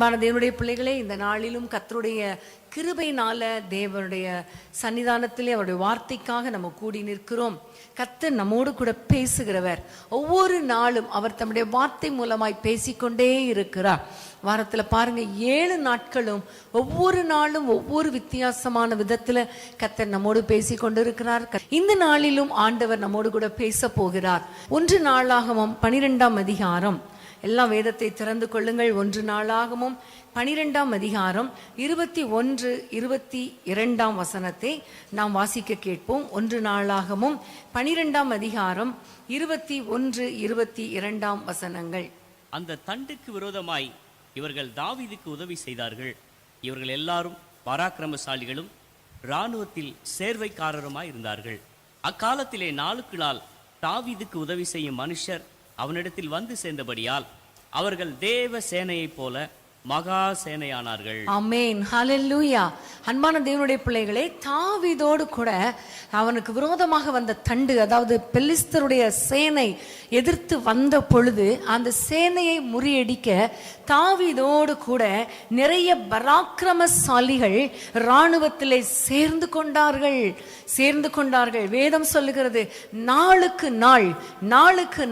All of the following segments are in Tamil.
அன்பான தேவனுடைய பிள்ளைகளே, இந்த நாளிலும் கர்த்தருடைய கிருபையினால தேவனுடைய சன்னிதானத்திலே அவருடைய வார்த்தைக்காக நம்ம கூடி நிற்கிறோம். கர்த்தர் நம்மோடு கூட பேசுகிறவர். ஒவ்வொரு நாளும் அவர் தம்முடைய வார்த்தை மூலமாய் பேசிக்கொண்டே இருக்கிறார். வாரத்தில் பாருங்க, 7 நாட்களும் ஒவ்வொரு நாளும் ஒவ்வொரு வித்தியாசமான விதத்துல கர்த்தர் நம்மோடு பேசி கொண்டிருக்கிறார். இந்த நாளிலும் ஆண்டவர் நம்மோடு கூட பேச போகிறார். 1 நாளாகமம் 12ஆம் அதிகாரம், எல்லாம் வேதத்தை திறந்து கொள்ளுங்கள். 1 நாளாகமம் 12ஆம் அதிகாரம் 21, 22ஆம் வசனத்தை நாம் வாசிக்க கேட்போம். 1 நாளாகமும் 12ஆம் அதிகாரம் 21, 22ஆம் வசனங்கள். அந்த தண்டுக்கு விரோதமாய் இவர்கள் தாவீதுக்கு உதவி செய்தார்கள். இவர்கள் எல்லாரும் பராக்கிரமசாலிகளும் இராணுவத்தில் சேர்வைக்காரருமாய் இருந்தார்கள். அக்காலத்திலே நாளுக்கு நாள் தாவீதுக்கு உதவி செய்யும் மனுஷர் அவனிடத்தில் வந்து சேர்ந்தபடியால் அவர்கள் தேவ சேனையைப் போல மகா சேனையானார்கள். ஆமென், ஹல்லேலூயா. அன்பான தேவனுடைய பிள்ளைகளே, தாவீதோடு கூட அவனுக்கு விரோதமாக வந்த தண்டு, அதாவது பெலிஸ்தருடைய சேனை எதிர்த்து வந்த பொழுது அந்த சேனையை முறியடிக்க தாவீதோடு கூட நிறைய பராக்கிரமசாலிகள் இராணுவத்திலே சேர்ந்து கொண்டார்கள். வேதம் சொல்லுகிறது, நாளுக்கு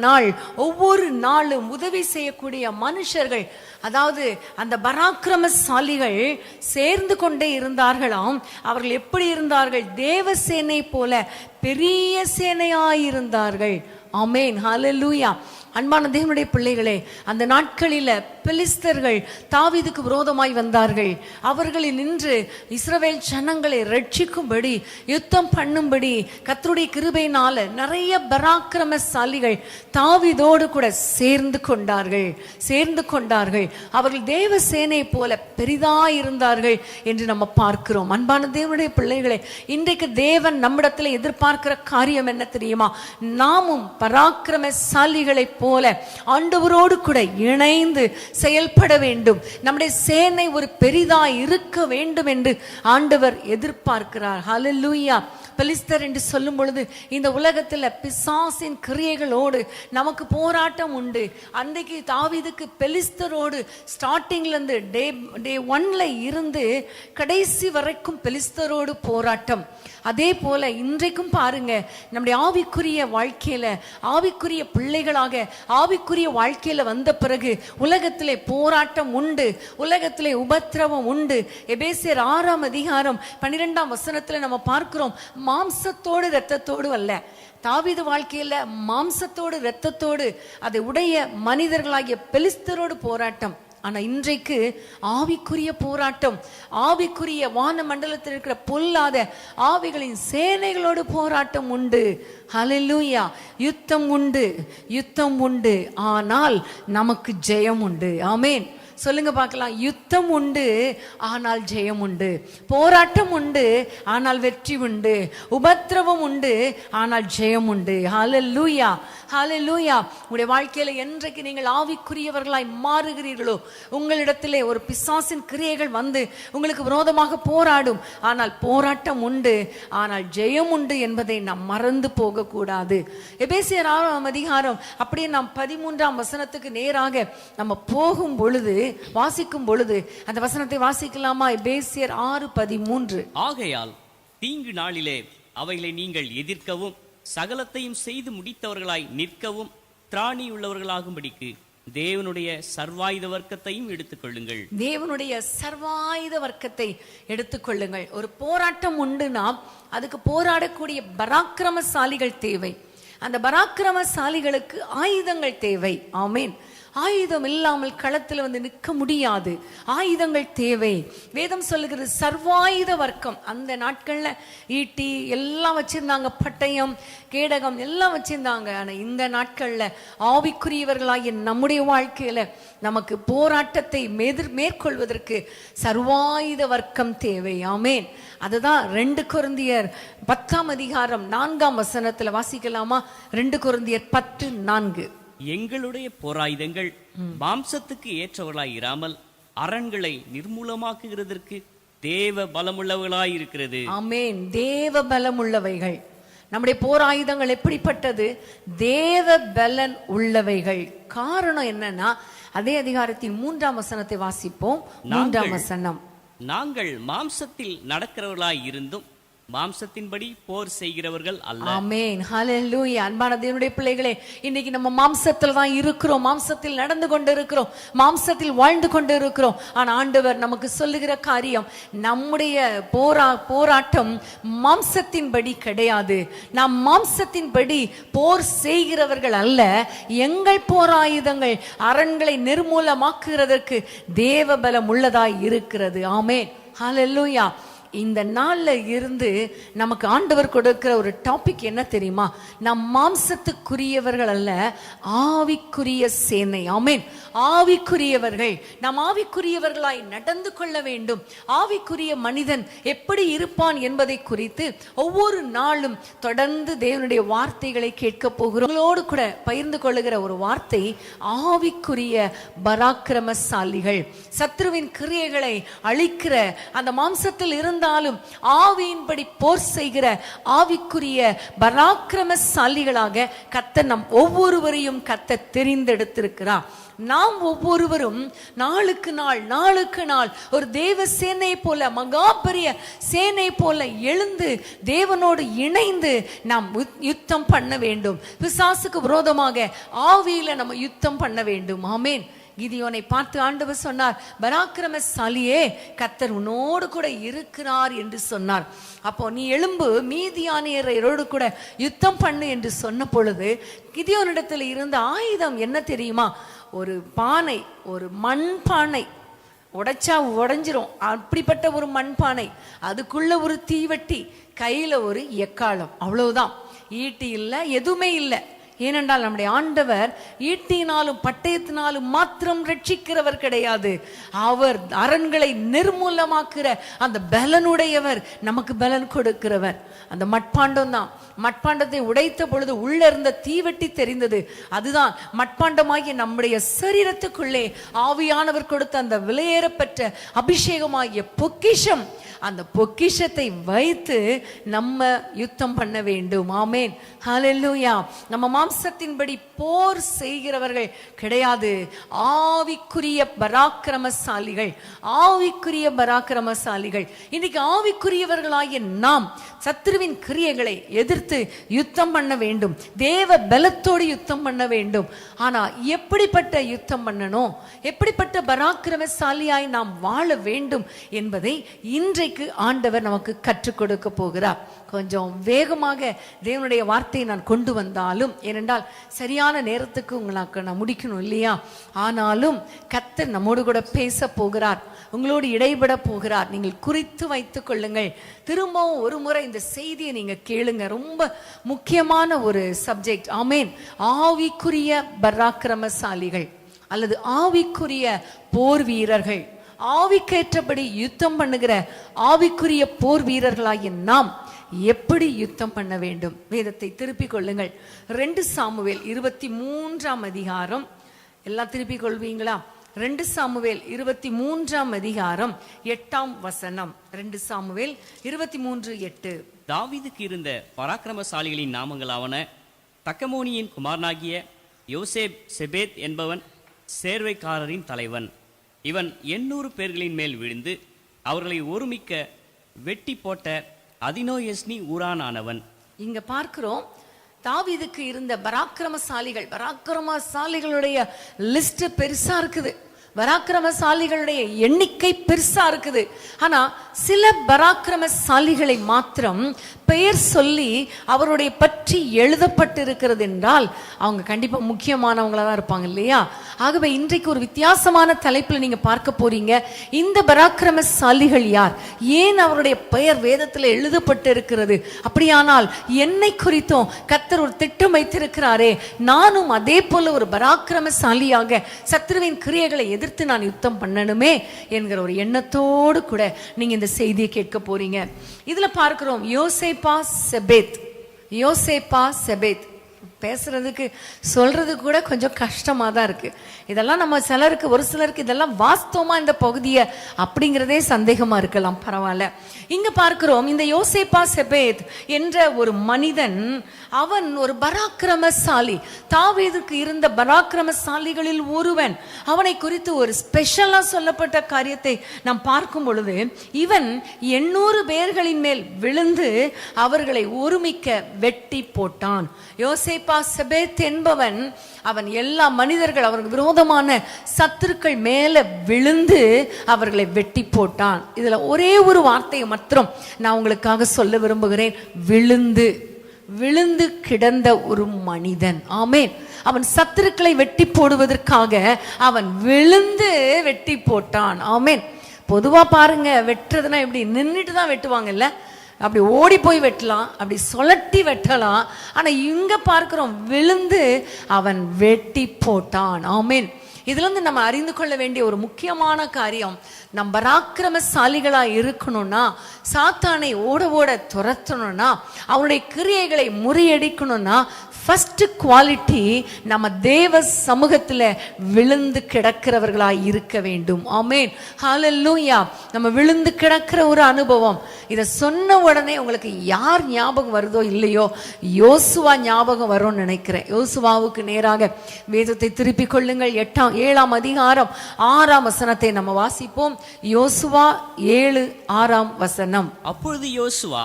நாள் ஒவ்வொரு நாளும் உதவி செய்யக்கூடிய மனுஷர்கள், அதாவது அந்த பராக்கிரமசாலிகள் சேர்ந்து கொண்டே இருந்தார்களாம். அவர்கள் எப்படி இருந்தார்கள்? தேவ சேனை போல பெரிய சேனையாயிருந்தார்கள். ஆமென், ஹல்லேலூயா. அன்பான தேவனுடைய பிள்ளைகளே, அந்த நாட்களில் பெலிஸ்தர்கள் தாவீதுக்கு விரோதமாய் வந்தார்கள். அவர்களில் நின்று இஸ்ரவேல் ஜனங்களை ரட்சிக்கும்படி, யுத்தம் பண்ணும்படி கர்த்தருடைய கிருபையினால நிறைய பராக்கிரமசாலிகள் தாவீதோடு கூட சேர்ந்து கொண்டார்கள். அவர்கள் தேவ சேனை போல பெரிதாயிருந்தார்கள் என்று நம்ம பார்க்கிறோம். அன்பான தேவனுடைய பிள்ளைகளே, இன்றைக்கு தேவன் நம்மிடத்தில் எதிர்பார்க்கிற காரியம் என்ன தெரியுமா? நாமும் பராக்கிரமசாலிகளை போல ஆண்டவரோடு கூட இணைந்து செயல்பட வேண்டும். நம்முடைய சேனை ஒரு பெரிதாய் இருக்க வேண்டும் என்று ஆண்டவர் எதிர்பார்க்கிறார். ஹல்லேலூயா. பெலிஸ்தர் என்று சொல்லும் பொழுது இந்த உலகத்தில் பிசாசின் கிரியைகளோடு நமக்கு போராட்டம் உண்டு. அன்றைக்கு தாவீதுக்கு பெலிஸ்தரோடு ஸ்டார்டிங்ல இருந்து டே 1ல இருந்து கடைசி வரைக்கும் பெலிஸ்தரோடு போராட்டம். அதே போல இன்றைக்கும் பாருங்க, நம்முடைய ஆவிக்குரிய வாழ்க்கையில, ஆவிக்குரிய பிள்ளைகளாக ஆவிக்குரிய வாழ்க்கையில வந்த பிறகு உலகத்திலே போராட்டம் உண்டு, உலகத்திலே உபத்திரவம் உண்டு. எபேசியர் 6ஆம் அதிகாரம் 12ஆம் வசனத்துல நம்ம பார்க்கிறோம், மாம்சத்தோடு இரத்தத்தோடு அல்ல. தாவீது வாழ்க்கையில மாம்சத்தோடு இரத்தத்தோடு அதை உடைய மனிதர்களாகிய பெலிஸ்தரோடு போராட்டம். ஆனா இன்றைக்கு ஆவிக்குரிய போராட்டம், ஆவிக்குரிய வான மண்டலத்தில் இருக்கிற பொல்லாத ஆவிகளின் சேனைகளோடு போராட்டம் உண்டு. ஹல்லேலூயா. யுத்தம் உண்டு, ஆனால் நமக்கு ஜெயம் உண்டு. ஆமென். சொல்லுங்க பார்க்கலாம். யுத்தம் உண்டு, ஆனால் ஜெயம் உண்டு. போராட்டம் உண்டு, ஆனால் வெற்றி உண்டு. உபத்திரவம் உண்டு, ஆனால் ஜெயம் உண்டு. ஹல்லேலூயா, ஹல்லேலூயா. உங்களுடைய வாழ்க்கையில என்றைக்கு நீங்கள் ஆவிக்குரியவர்களாய் மாறுகிறீர்களோ, உங்களிடத்திலே ஒரு பிசாசின் கிரியைகள் வந்து உங்களுக்கு விரோதமாக போராடும், ஆனால் போராட்டம் உண்டு, ஆனால் ஜெயம் உண்டு என்பதை நாம் மறந்து போக கூடாது. எபேசியர் 6ஆம் அதிகாரம் அப்படியே நாம் 13ஆம் வசனத்துக்கு நேராக நம்ம போகும் பொழுது, வாசிக்கும் பொழுது அந்த வசனத்தை வாசிக்கலாமா? எபேசியர் 6:13. ஆகையால் தீங்கு நாளிலே அவைகளை நீங்கள் எதிர்க்கவும் சகலத்தையும் செய்து முடித்தவர்களாய் நிற்கவும் திராணியுள்ளவர்களாகும்படிக்கு தேவனுடைய சர்வாயுத வர்க்கத்தையும் எடுத்துக்கொள்ளுங்கள். தேவனுடைய சர்வாயுத வர்க்கத்தை எடுத்துக்கொள்ளுங்கள். ஒரு போராட்டம் உண்டுனா அதுக்கு போராடக்கூடிய பராக்கிரமசாலிகள் தேவை. அந்த பராக்கிரமசாலிகளுக்கு ஆயுதங்கள் தேவை. ஆமென். ஆயுதம் இல்லாமல் களத்தில் வந்து நிற்க முடியாது. ஆயுதங்கள் தேவை. வேதம் சொல்லுகிறது சர்வாயுத வர்க்கம். அந்த நாட்கள்ல ஈட்டி எல்லாம் வச்சிருந்தாங்க, பட்டயம், கேடகம் எல்லாம் வச்சிருந்தாங்க. ஆனா இந்த நாட்கள்ல ஆவிக்குரியவர்களாகிய நம்முடைய வாழ்க்கையில நமக்கு போராட்டத்தை மேற்கொள்வதற்கு சர்வாயுத வர்க்கம் தேவை. ஆமென். அதுதான் 2 கொரிந்தியர் 10ஆம் அதிகாரம் 4ஆம் வசனத்துல வாசிக்கலாமா? 2 கொரிந்தியர் 10:4. எங்களுடைய போராயுதங்கள் மாம்சத்துக்கு ஏற்றவர்களாய் இராமல் அரண்களை நிர்மூலமாக்குகிறதற்கு தேவ பலமுள்ளவர்களாய் இருக்கிறது. ஆமென். தேவ பலமுள்ளவைகள். நம்முடைய போர் ஆயுதங்கள் எப்படிப்பட்டது? தேவ பலன் உள்ளவைகள். காரணம் என்னன்னா, அதே அதிகாரத்தின் 3ஆம் வசனத்தை வாசிப்போம். 3ஆம் வசனம். நாங்கள் மாம்சத்தில் நடக்கிறவர்களாய் இருந்தும் மாம்சத்தின்படி போர் செய்கிறவர்கள் அல்ல. ஆமென், ஹல்லேலூயா. அன்பான தேவனுடைய பிள்ளைகளே, இன்னைக்கு நம்ம மாம்சத்தில் தான் இருக்கிறோம், மாம்சத்தில் நடந்து கொண்டு இருக்கிறோம், மாம்சத்தில் வாழ்ந்து கொண்டு இருக்கிறோம். ஆனா ஆண்டவர் நமக்கு சொல்லுகிற காரியம், நம்முடைய போராட்டம் மாம்சத்தின்படி கிடையாது. நாம் மாம்சத்தின்படி போர் செய்கிறவர்கள் அல்ல. எங்கள் போராயுதங்கள் அரண்களை நிர்மூலமாக்குகிறதற்கு தேவ பலம் உள்ளதாய் இருக்கிறது. ஆமென், ஹல்லேலூயா. இந்த நாள்ல இருந்து நமக்கு ஆண்டவர் கொடுக்கிற ஒரு டாபிக் என்ன தெரியுமா? நம் மாம்சத்துக்குரியவர்கள் அல்ல, ஆவிக்குரிய சேனை. ஆமென். ஆவிக்குரியவர்கள். நாம் ஆவிக்குரியவர்களாய் நடந்து கொள்ள வேண்டும். ஆவிக்குரிய மனிதன் எப்படி இருப்பான் என்பதை குறித்து ஒவ்வொரு நாளும் தொடர்ந்து தேவனுடைய வார்த்தைகளை கேட்க போகிறோம். உங்களோடு கூட பகிர்ந்து கொள்ளுகிற ஒரு வார்த்தை, ஆவிக்குரிய பராக்கிரமசாலிகள். சத்ருவின் கிரியைகளை அழிக்கிற, அந்த மாம்சத்தில் இருந்தாலும் ஆவியின்படி போர் செய்கிற ஆவிக்குரிய பராக்கிரமசாலிகளாக கர்த்தர் நம் ஒவ்வொருவரையும் கர்த்தர் தெரிந்தெடுத்திருக்கிறார். நாம் ஒவ்வொருவரும் நாளுக்கு நாள் ஒரு தேவ சேனை போல, மகா பெரிய சேனை போல எழுந்து தேவனோடு இணைந்து நாம் யுத்தம் பண்ண வேண்டும். பிசாசுக்கு விரோதமாக ஆவியில நம்ம யுத்தம் பண்ண வேண்டும். ஆமென். கிதியோனை பார்த்து ஆண்டவர் சொன்னார், பராக்கிரமசாலியே, கர்த்தர் உன்னோடு கூட இருக்கிறார் என்று சொன்னார். அப்போ நீ எழும்பு, மீதியானியரோடு கூட யுத்தம் பண்ணு என்று சொன்ன பொழுது கிதியோனிடத்தில் இருந்த ஆயுதம் என்ன தெரியுமா? ஒரு பானை, ஒரு மண் பானை, உடைச்சா உடைஞ்சிரும் அப்படிப்பட்ட ஒரு மண்பானை, அதுக்குள்ள ஒரு தீவட்டி, கையில ஒரு எக்காளம், அவ்வளவுதான். ஈட்டி இல்லை, எதுவுமே இல்லை. ஏனென்றால் நம்முடைய ஆண்டவர் ஈட்டினாலும் பட்டயத்தினாலும் மாத்திரம் ரட்சிக்கிறவர் கிடையாது. அவர் அரண்களை நிர்மூலமாக்குற அந்த பலனுடையவர், நமக்கு பலன் கொடுக்கிறவர். அந்த மட்பாண்டம் தான். மட்பாண்டத்தை உடைத்த பொழுது உள்ள இருந்த தீவெட்டி தெரிந்தது. அதுதான் மட்பாண்டமாகிய நம்முடைய சரீரத்துக்குள்ளே ஆவியானவர் கொடுத்த அந்த விலையேறப்பெற்ற அபிஷேகமாகிய பொக்கிஷம். அந்த பொக்கிஷத்தை வைத்து நம்ம யுத்தம் பண்ண வேண்டும். ஆமென், ஹல்லேலூயா. நம்ம மாம்சத்தின்படி போர் செய்கிறவர்கள் கிடையாது, ஆவிக்குரிய பராக்கிரமசாலிகள். ஆவிக்குரிய பராக்கிரமசாலிகள். இன்னைக்கு ஆவிக்குரியவர்களாகிய நாம் சத்ருவின் கிரியைகளை எதிர்த்து யுத்தம் பண்ண வேண்டும். தேவ பலத்தோடு யுத்தம் பண்ண வேண்டும். ஆனா எப்படிப்பட்ட யுத்தம் பண்ணணும், எப்படிப்பட்ட பராக்கிரமசாலியாய் நாம் வாழ வேண்டும் என்பதை இன்றைக்கு ஆண்டவர் நமக்கு கற்றுக் கொடுக்க போகிறார். கொஞ்சம் வேகமாக தேவனுடைய வார்த்தையை நான் கொண்டு வந்தாலும், ஏனென்றால் சரியான நேரத்துக்கு உங்களுக்கு நான் முடிக்கணும் இல்லையா? ஆனாலும் கர்த்தர் நம்மோடு கூட பேச போகிறார், உங்களோடு இடைபட போகிறார். நீங்கள் குறித்து வைத்துக் கொள்ளுங்கள். திரும்பவும் ஒரு முறை இந்த செய்தியை நீங்க கேளுங்க. ரொம்ப முக்கியமான ஒரு சப்ஜெக்ட். ஆமென். ஆவிக்குரிய பராக்கிரமசாலிகள் அல்லது ஆவிக்குரிய போர் வீரர்கள், ஆவிக்கேற்றபடி யுத்தம் பண்ணுகிற ஆவிக்குரிய போர் வீரர்களாகிய நாம் எப்படி யுத்தம் பண்ண வேண்டும்? வேதத்தை திருப்பிக் கொள்ளுங்கள். 2 சாமுவேல் 23ஆம் அதிகாரம். எல்லாம் திருப்பிக் கொள்வீங்களா? 2 சாமுவேல் 23ஆம் அதிகாரம் 8ஆம் வசனம். 2 சாமுவேல் 23:8. தாவீதுக்கு இருந்த பராக்கிரமசாலிகளின் நாமங்களாவன, தக்கமோனியின் குமாரனாகிய யோசேப் செபேத் என்பவன் சேர்வைக்காரரின் தலைவன். இவன் 800 பேர்களின் மேல் விழுந்து அவர்களை ஒருமிக்க வெட்டி போட்ட அதினோயஸ்னி ஊரானானவன். இங்க பார்க்கிறோம், தாவீதுக்கு இருந்த பராக்கிரமசாலிகளுடைய லிஸ்ட் பெருசா இருக்குது. பராக்கிரமசாலிகளுடைய எண்ணிக்கை பெருசா இருக்குது. ஆனா சில பராக்கிரமசாலிகளை மாத்திரம் பெயர் சொல்லி அவருடைய பற்றி எழுதப்பட்டிருக்கிறது என்றால் அவங்க கண்டிப்பா முக்கியமானவங்களா தான் இருப்பாங்க இல்லையா? ஆகவே இன்றைக்கு ஒரு வித்தியாசமான தலைப்புல நீங்க பார்க்க போறீங்க. இந்த பராக்கிரமசாலிகள் யார், ஏன் அவருடைய பெயர் வேதத்துல எழுதப்பட்டு இருக்கிறது? அப்படியானால் என்னை குறித்தும் கர்த்தர் ஒரு திட்டம் வைத்திருக்கிறாரே, நானும் அதே போல ஒரு பராக்கிரமசாலியாக சத்ருவின் கிரியைகளை எதிர்த்து நான் யுத்தம் பண்ணணுமே என்கிற ஒரு எண்ணத்தோடு கூட நீங்க இந்த செய்தியை கேட்க போறீங்க. இதுல பார்க்கிறோம் யோசேப்பா செபேத். பேசுறதுக்கு சொல்றதுக்கு கூட கொஞ்சம் கஷ்டமா தான் இருக்கு. இதெல்லாம் நம்ம சிலருக்கு, ஒரு சிலருக்கு இதெல்லாம் வாஸ்தவமா இந்த பகுதியை அப்படிங்கிறதே சந்தேகமா இருக்கலாம். பரவாயில்ல. இங்க பார்க்கிறோம், இந்த யோசேப்பா செபேத் என்ற ஒரு மனிதன், அவன் ஒரு பராக்கிரமசாலி, தாவீதுக்கு இருந்த பராக்கிரமசாலிகளில் ஒருவன். அவனை குறித்து ஒரு ஸ்பெஷலா சொல்லப்பட்ட காரியத்தை நாம் பார்க்கும் பொழுது, இவன் 800 பேர்களின் மேல் விழுந்து அவர்களை ஒருமிக்க வெட்டி போட்டான். யோசேப்பா செபேத் என்பவன், அவன் எல்லா மனிதர்கள், அவருக்கு விரோதமான சத்துருக்கள் மேல விழுந்து அவர்களை வெட்டி போட்டான். இதுல ஒரே ஒரு வார்த்தையை மாத்திரம் நான் உங்களுக்காக சொல்ல விரும்புகிறேன். விழுந்து விழுந்து கிடந்த ஒரு மனிதன். ஆமென். அவன் சத்துருக்களை வெட்டி போடுவதற்காக அவன் விழுந்து வெட்டி போட்டான். ஆமென். பொதுவா பாருங்க, வெட்டுறதுனா எப்படி, நின்றுட்டு தான் வெட்டுவாங்கல்ல, அப்படி ஓடி போய் வெட்டலாம், அப்படி சுழட்டி வெட்டலாம். ஆனா இங்க பார்க்கிறோம், விழுந்து அவன் வெட்டி போட்டான். ஆமென். இதுல இருந்து நம்ம அறிந்து கொள்ள வேண்டிய ஒரு முக்கியமான காரியம், நம்ம பராக்கிரமசாலிகளா இருக்கணும்னா, சாத்தானை ஓட ஓட துரத்தணும்னா, அவனுடைய கிரியைகளை முறியடிக்கணும்னா, ஃபர்ஸ்ட் குவாலிட்டி நம்ம தேவ சமூகத்துல விழுந்து கிடக்கிறவர்களா இருக்க வேண்டும். ஆமென். ஹல்லேலூயா. நம்ம விழுந்து கிடக்கிற ஒரு அனுபவம். இதை சொன்ன உடனே உங்களுக்கு யார் ஞாபகம் வருதோ இல்லையோ, யோசுவா ஞாபகம் வரும்னு நினைக்கிறேன். யோசுவாவுக்கு நேராக வேதத்தை திருப்பிக் கொள்ளுங்கள். 7ஆம் அதிகாரம் 6ஆம் வசனத்தை நம்ம வாசிப்போம். யோசுவா 7:6 வசனம். அப்பொழுது யோசுவா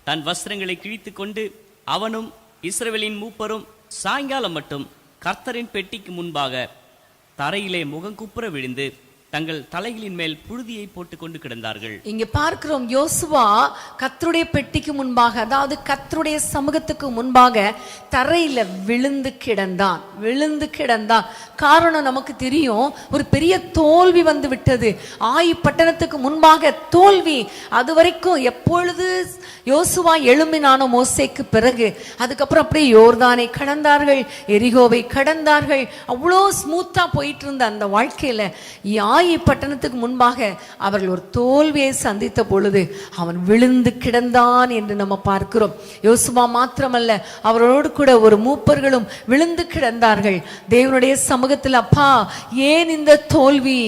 தன் வஸ்திரங்களை கிழித்துக் கொண்டு அவனும் இஸ்ரவேலின் மூப்பரும் சாயங்காலம் மட்டும் கர்த்தரின் பெட்டிக்கு முன்பாக தரையிலே முகங்குப்புற விழுந்து தங்கள் தலைகளின் மேல் புழுதியை போட்டு கொண்டு கிடந்தார்கள். இங்க பார்க்கிறோம், யோசுவா கர்த்தருடைய பெட்டிக்கு முன்பாக, அதாவது கர்த்தருடைய சமூகத்துக்கு முன்பாக தரையில விழுந்து கிடந்தான். விழுந்து கிடந்தான். காரணம் நமக்கு தெரியும், ஒரு பெரிய தோல்வி வந்து விட்டது. ஆயி பட்டணத்துக்கு முன்பாக தோல்வி. அது வரைக்கும் எப்பொழுது யோசுவா எழும்பினானோ மோசேக்கு பிறகு, அதுக்கப்புறம் அப்படியே யோர்தானை கடந்தார்கள், எரிகோவை கடந்தார்கள். அவ்வளோ ஸ்மூத்தா போயிட்டு இருந்த அந்த வாழ்க்கையில ஆயி பட்டணத்துக்கு முன்பாக அவர்கள் ஒரு தோல்வியை சந்தித்த பொழுது அவன் விழுந்து கிடந்தான் என்று நம்ம பார்க்கிறோம். யோசுவா மாத்திரமல்ல, அவரோடு கூட ஒரு மூப்பர்களும் விழுந்து கிடந்தார்கள் தேவனுடைய சமூகத்தில். அப்பா, ஏன் இந்த தோல்வி,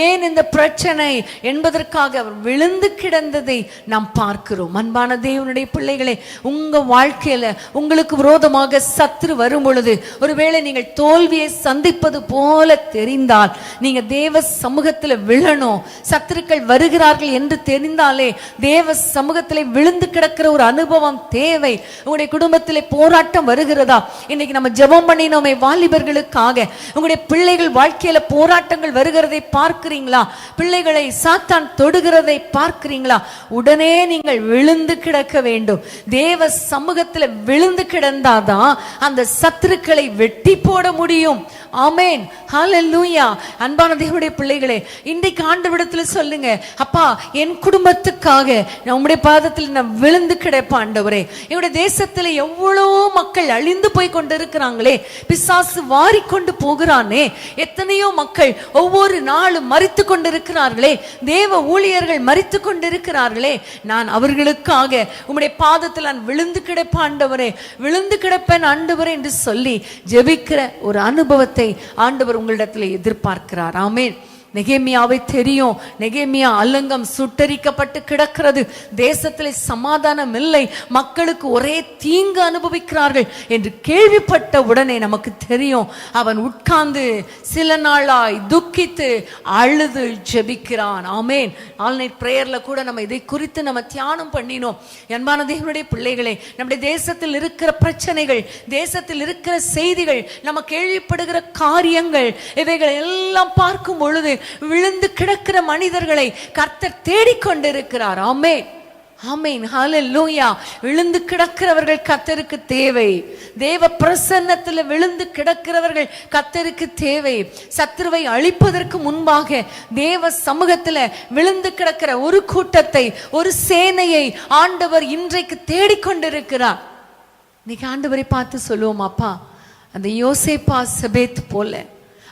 ஏன் இந்த பிரச்சனை என்பதற்காக அவர் விழுந்து கிடந்ததை நாம் பார்க்கிறோம். அன்பான தேவனுடைய பிள்ளைகளே, உங்க வாழ்க்கையில உங்களுக்கு விரோதமாக சத்துரு வரும் பொழுது, ஒருவேளை நீங்கள் தோல்வியை சந்திப்பது போல தெரிந்தால், நீங்க தேவ சமூகத்தில் விழணும். சத்துருக்கள் வருகிறார்கள் என்று தெரிந்தாலே தேவ சமூகத்திலே விழுந்து கிடக்கிற ஒரு அனுபவம் தேவை. உங்களுடைய குடும்பத்திலே போராட்டம் வருகிறதா? இன்னைக்கு நம்ம ஜெபம் பண்ணினோமே வாலிபர்களுக்காக, உங்களுடைய பிள்ளைகள் வாழ்க்கையில போராட்டங்கள் வருகிறதை பார்க்கிறீங்களா? பிள்ளைகளை சாத்தான் தொடுகிறதை பார்க்கிறீங்களா? உடனே நீங்கள் விழுந்து கிடக்க வேண்டும். தேவ சமூகத்தில் விழுந்து கிடந்தாதான் அந்த சத்துருக்களை வெட்டி போட முடியும். ஆமென். ஹல்லேலூயா. அன்பான தேவனுடைய பிள்ளைகளே, இன்றைக்கு ஆண்டவரிடத்தில் சொல்லுங்க, அப்பா, என் குடும்பத்துக்காக நம்முடைய பாதத்தில் நான் விழுந்து கிடப்பேன் ஆண்டவரே. என்னுடைய தேசத்தில் எவ்வளவோ மக்கள் அழிந்து போய் கொண்டிருக்கிறாங்களே, பிசாசு வாரிக்கொண்டு போகிறானே, எத்தனையோ மக்கள் ஒவ்வொரு நாளும் மரித்து கொண்டிருக்கிறார்களே, தேவ ஊழியர்கள் மரித்து கொண்டிருக்கிறார்களே, நான் அவர்களுக்காக உம்முடைய பாதத்தில் நான் விழுந்து கிடப்பேன் ஆண்டவரே, விழுந்து கிடப்பேன் ஆண்டவரே என்று சொல்லி ஜெபிக்கிற ஒரு அனுபவத்தை ஆண்டவர் உங்களிடத்தில் எதிர்பார்க்கிறார். ஆமென். நெகேமியாவை தெரியும். நெகேமியா அல்லங்கம் சுட்டரிக்கப்பட்டு கிடக்கிறது, தேசத்திலே சமாதானம் இல்லை, மக்களுக்கு ஒரே தீங்கு அனுபவிக்கிறார்கள் என்று கேள்விப்பட்ட உடனே நமக்கு தெரியும், அவன் உட்கார்ந்து சில நாளாய் துக்கித்து அழுது ஜெபிக்கிறான். ஆமென். ஆல்நைட் பிரேயர்ல கூட நம்ம இதை குறித்து நம்ம தியானம் பண்ணினோம். அன்பான தேவனுடைய பிள்ளைகளே, நம்முடைய தேசத்தில் இருக்கிற பிரச்சனைகள், தேசத்தில் இருக்கிற செய்திகள், நம்ம கேள்விப்படுகிற காரியங்கள், இவைகள் எல்லாம் பார்க்கும் பொழுது விழுந்து கிடக்கிற மனிதர்களை கர்த்தர் தேடிக்கொண்டிருக்கிறார். ஆமென். ஆமென். ஹல்லேலூயா. விழுந்து கிடக்கிறவர்கள் கர்த்தருக்கு தேவை. தேவ பிரசன்னத்தில் விழுந்து கிடக்கிறவர்கள் கர்த்தருக்கு தேவை. சத்துருவை அழிப்பதற்கு முன்பாக தேவ சமூகத்தில் விழுந்து கிடக்கிற ஒரு கூட்டத்தை, ஒரு சேனையை ஆண்டவர் இன்றைக்கு தேடிக்கொண்டிருக்கிறார். இன்னைக்கு ஆண்டவரை பார்த்து சொல்லுவோம், அப்பா, அந்த யோசேப்பா செபேத் போல,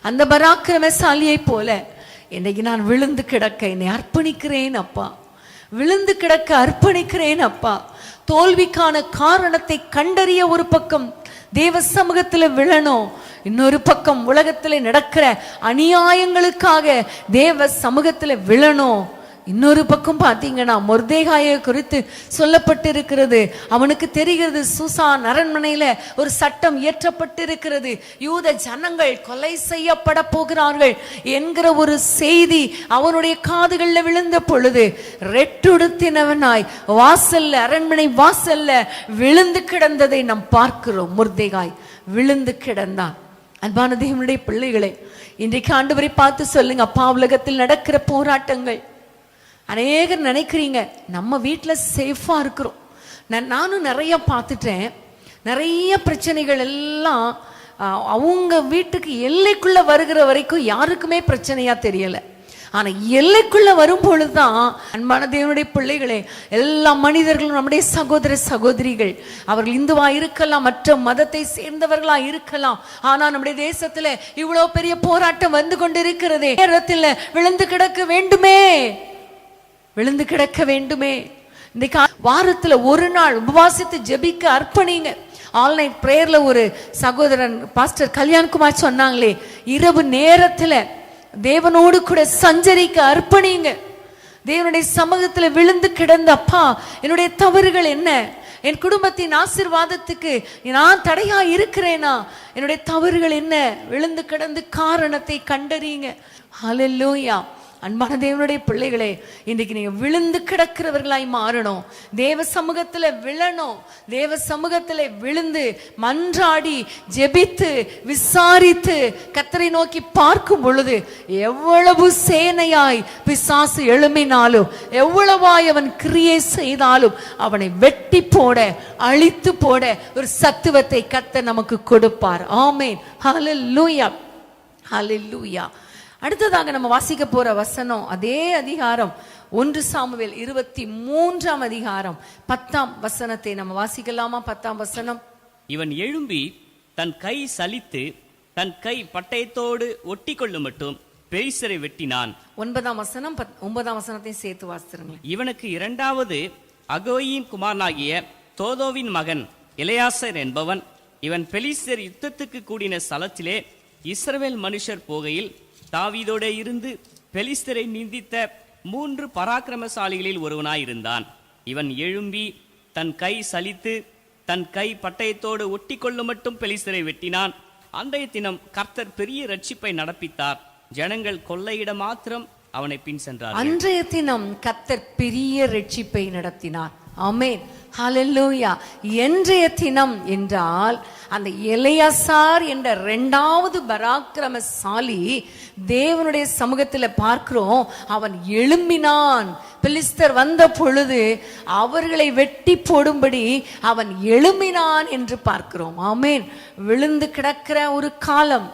அந்த பராக்கிரமசாலியை போல இன்னைக்கு நான் விழுந்து கிடக்க என்னை அர்ப்பணிக்கிறேன் அப்பா, விழுந்து கிடக்க அர்ப்பணிக்கிறேன் அப்பா. தோல்விக்கான காரணத்தை கண்டறிய ஒரு பக்கம் தேவ சமூகத்துல விழணும். இன்னொரு பக்கம் உலகத்துல நடக்கிற அநியாயங்களுக்காக தேவ சமூகத்துல விழணும். இன்னொரு பக்கம் பாத்தீங்கன்னா மொர்தெகாயை குறித்து சொல்லப்பட்டிருக்கிறது. அவனுக்கு தெரிகிறது சூசான் அரண்மனையில ஒரு சட்டம் இயற்றப்பட்டிருக்கிறது, யூத ஜனங்கள் கொலை செய்யப்பட போகிறார்கள் என்கிற ஒரு செய்தி அவனுடைய காதுகள்ல விழுந்த பொழுது ரெட்டுடுத்தினவனாய் வாசல்ல, அரண்மனை வாசல்ல விழுந்து கிடந்ததை நாம் பார்க்கிறோம். மொர்தெகாய் விழுந்து கிடந்தான். அன்பான தேவனுடைய பிள்ளைகளை, இன்றைக்கு ஆண்டவரை பார்த்து சொல்லுங்க, அப்பா உலகத்தில் நடக்கிற போராட்டங்கள், அநேகர் நினைக்கிறீங்க நம்ம வீட்டில் சேஃபா இருக்கிறோம். நானும் நிறைய பார்த்துட்டேன். நிறைய பிரச்சனைகள் எல்லாம் அவங்க வீட்டுக்கு எல்லைக்குள்ள வருகிற வரைக்கும் யாருக்குமே பிரச்சனையா தெரியல. ஆனா எல்லைக்குள்ள வரும் பொழுதுதான் அன்பான தேவனுடைய பிள்ளைகளே, எல்லா மனிதர்களும் நம்முடைய சகோதர சகோதரிகள், அவர்கள் இந்துவா இருக்கலாம், மற்ற மதத்தை சேர்ந்தவர்களா இருக்கலாம். ஆனா நம்முடைய தேசத்துல இவ்வளவு பெரிய போராட்டம் வந்து கொண்டிருக்கிறதே, நேரத்தில் விழுந்து கிடக்க வேண்டுமே, விழுந்து கிடக்க வேண்டுமே. இன்னைக்கு வாரத்துல ஒரு நாள் உபவாசித்து ஜெபிக்க அர்ப்பணிங்க. ஆன்லைன் பிரேயர்ல ஒரு சகோதரன் பாஸ்டர் கல்யாண்குமார் சொன்னாங்களே, இரவு நேரத்துல தேவனோடு கூட சஞ்சரிக்க அர்ப்பணிங்க. தேவனுடைய சமூகத்துல விழுந்து கிடந்த, அப்பா என்னுடைய தவறுகள் என்ன, என் குடும்பத்தின் ஆசீர்வாதத்துக்கு நான் தடையா இருக்கிறேனா, என்னுடைய தவறுகள் என்ன, விழுந்து கிடந்து காரணத்தை கண்டறியுங்க. ஹல்லேலூயா. அன்பான தேவனுடைய பிள்ளைகளே, இன்றைக்கு நீங்க விழுந்து கிடக்கிறவர்களாய் மாறணும். தேவ சமூகத்துல விழணும். தேவ சமூகத்துல விழுந்து மன்றாடி ஜெபித்து விசாரித்து கர்த்தரை நோக்கி பார்க்கும் பொழுது எவ்வளவு சேனையாய் பிசாசு எழும்பினாலும், எவ்வளவாய் அவன் கிரியை செய்தாலும் அவனை வெட்டி போட, அழித்து போட ஒரு சத்துவத்தை கர்த்தர் நமக்கு கொடுப்பார். ஆமென். ஹல்லேலூயா, ஹல்லேலூயா. அடுத்ததாக நம்ம வாசிக்க போற வசனம் அதே அதிகாரம் 1 சாமுவேல் 23ஆம் அதிகாரம் 10ஆம் வசனத்தை நம்ம வாசிக்கலாமா? 10ஆம் வசனம். இவன் எழும்பி தன் கை சலித்து தன் கை பட்டயத்தோடு ஒட்டி கொள்ளும் மட்டும் பெலிஸ்தரை வெட்டினான். 9ஆம் வசனம் 9ஆம் வசனத்தை சேர்த்து வாசித்துருங்களேன். இவனுக்கு இரண்டாவது அகோயின் குமாரனாகிய தோதோவின் மகன் எலெயாசர் என்பவன். இவன் பெலிஸ்தர் யுத்தத்துக்கு கூடின ஸ்தலத்திலே இஸ்ரவேல் மனுஷர் போகையில் தாவீதோட இருந்து பெலிஸ்தரை நிந்தித்த 3 பராக்கிரமசாலிகளில் ஒருவனாயிருந்தான். இவன் எழும்பி தன் கை சலித்து தன் கை பட்டயத்தோடு ஒட்டி கொள்ளும் மட்டும் பெலிஸ்தரை வெட்டினான். அன்றைய தினம் கர்த்தர் பெரிய ரட்சிப்பை நடப்பித்தார். ஜனங்கள் கொள்ளையிட மாத்திரம் அவனை பின் சென்றார். அன்றைய தினம் கர்த்தர் பெரிய ரட்சிப்பை நடத்தினார். ஆமென். ஹல்லேலூயா. இன்றைய தினம் என்றால் அந்த எலெயாசார் என்ற 2வது பராக்கிரமசாலி தேவனுடைய சமூகத்துல பார்க்கிறோம். அவன் எழும்பினான். பெலிஸ்தர் வந்த பொழுது அவர்களை வெட்டி போடும்படி அவன் எழும்பினான் என்று பார்க்கிறோம். ஆமென். விழுந்து கிடக்கிற ஒரு காலம்,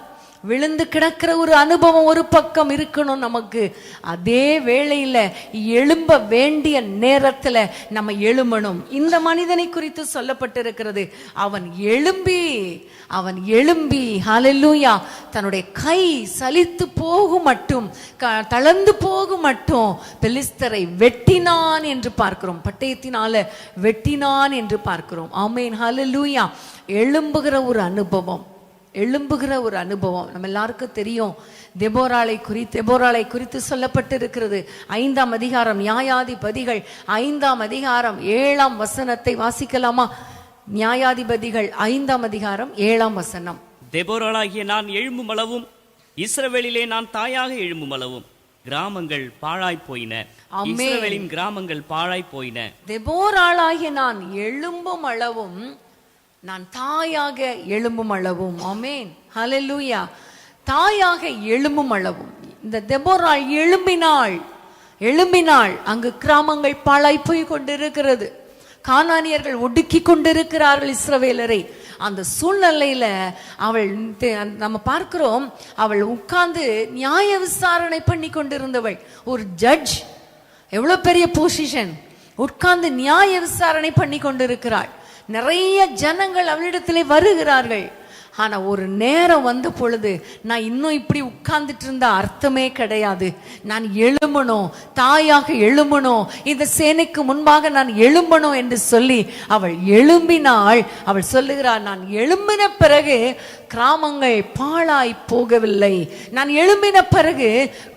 விழுந்து கிடக்கிற ஒரு அனுபவம் ஒரு பக்கம் இருக்கணும் நமக்கு. அதே வேளையில எழும்ப வேண்டிய நேரத்துல நம்ம எழும்பணும். இந்த மனிதனை குறித்து சொல்லப்பட்டிருக்கிறது, அவன் எழும்பி ஹல்லேலூயா தன்னுடைய கை சலித்து போகும் மட்டும், தளர்ந்து போகும் மட்டும் பெலிஸ்தரை வெட்டினான் என்று பார்க்கிறோம். பட்டயத்தினால வெட்டினான் என்று பார்க்கிறோம். ஆமென். ஹல்லேலூயா. எழும்புகிற ஒரு அனுபவம், எழும்புகிற ஒரு அனுபவம் நம்ம எல்லாருக்கும் தெரியும். தெபோராளை குறித்து சொல்லப்பட்டிருக்கிறது. 5ஆம் அதிகாரம் நியாயாதிபதிகள் 5ஆம் அதிகாரம் 7ஆம் வசனத்தை வாசிக்கலாமா? நியாயாதிபதிகள் 5ஆம் அதிகாரம் 7ஆம் வசனம். தெபோராளாகிய நான் எழும்பும் அளவும் இஸ்ரவேலிலே நான் தாயாக எழும்பும் அளவும் கிராமங்கள் பாழாய் போயின. இஸ்ரவேலின் கிராமங்கள் பாழாய் போயின. தெபோராளாகிய நான் எழும்பும் அளவும் நான் தாயாக எழும்பும் அளவும். ஆமென். ஹல்லேலூயா. தாயாக எழும்பும் அளவும் இந்த தெபோராள் எழும்பினாள். அங்கு கிராமங்கள் பாழாய் போய் கொண்டிருக்கிறது. கானானியர்கள் ஒடுக்கி கொண்டிருக்கிறார்கள் இஸ்ரவேலரை. அந்த சூழ்நிலையில அவள், நம்ம பார்க்கிறோம், அவள் உட்கார்ந்து நியாய விசாரணை பண்ணி கொண்டிருந்தவள். ஒரு ஜட்ஜ், எவ்வளவு பெரிய பொசிஷன், உட்கார்ந்து நியாய விசாரணை பண்ணி கொண்டிருக்கிறாள். நிறைய ஜனங்கள் அவளிடத்திலே வருகிறார்கள். ஆனா ஒரு நேரம் வந்த பொழுது நான் இன்னும் இப்படி உட்கார்ந்துட்டு இருந்த அர்த்தமே கிடையாது. நான் எழும்பணும், தாயாக எழும்பணும், இந்த சேனைக்கு முன்பாக நான் எழும்பணும் என்று சொல்லி அவள் எழும்பினாள். அவள் சொல்லுகிறாள், நான் எழும்பின பிறகு கிராமங்கள் பாழாய் போகவில்லை, நான் எழும்பின பிறகு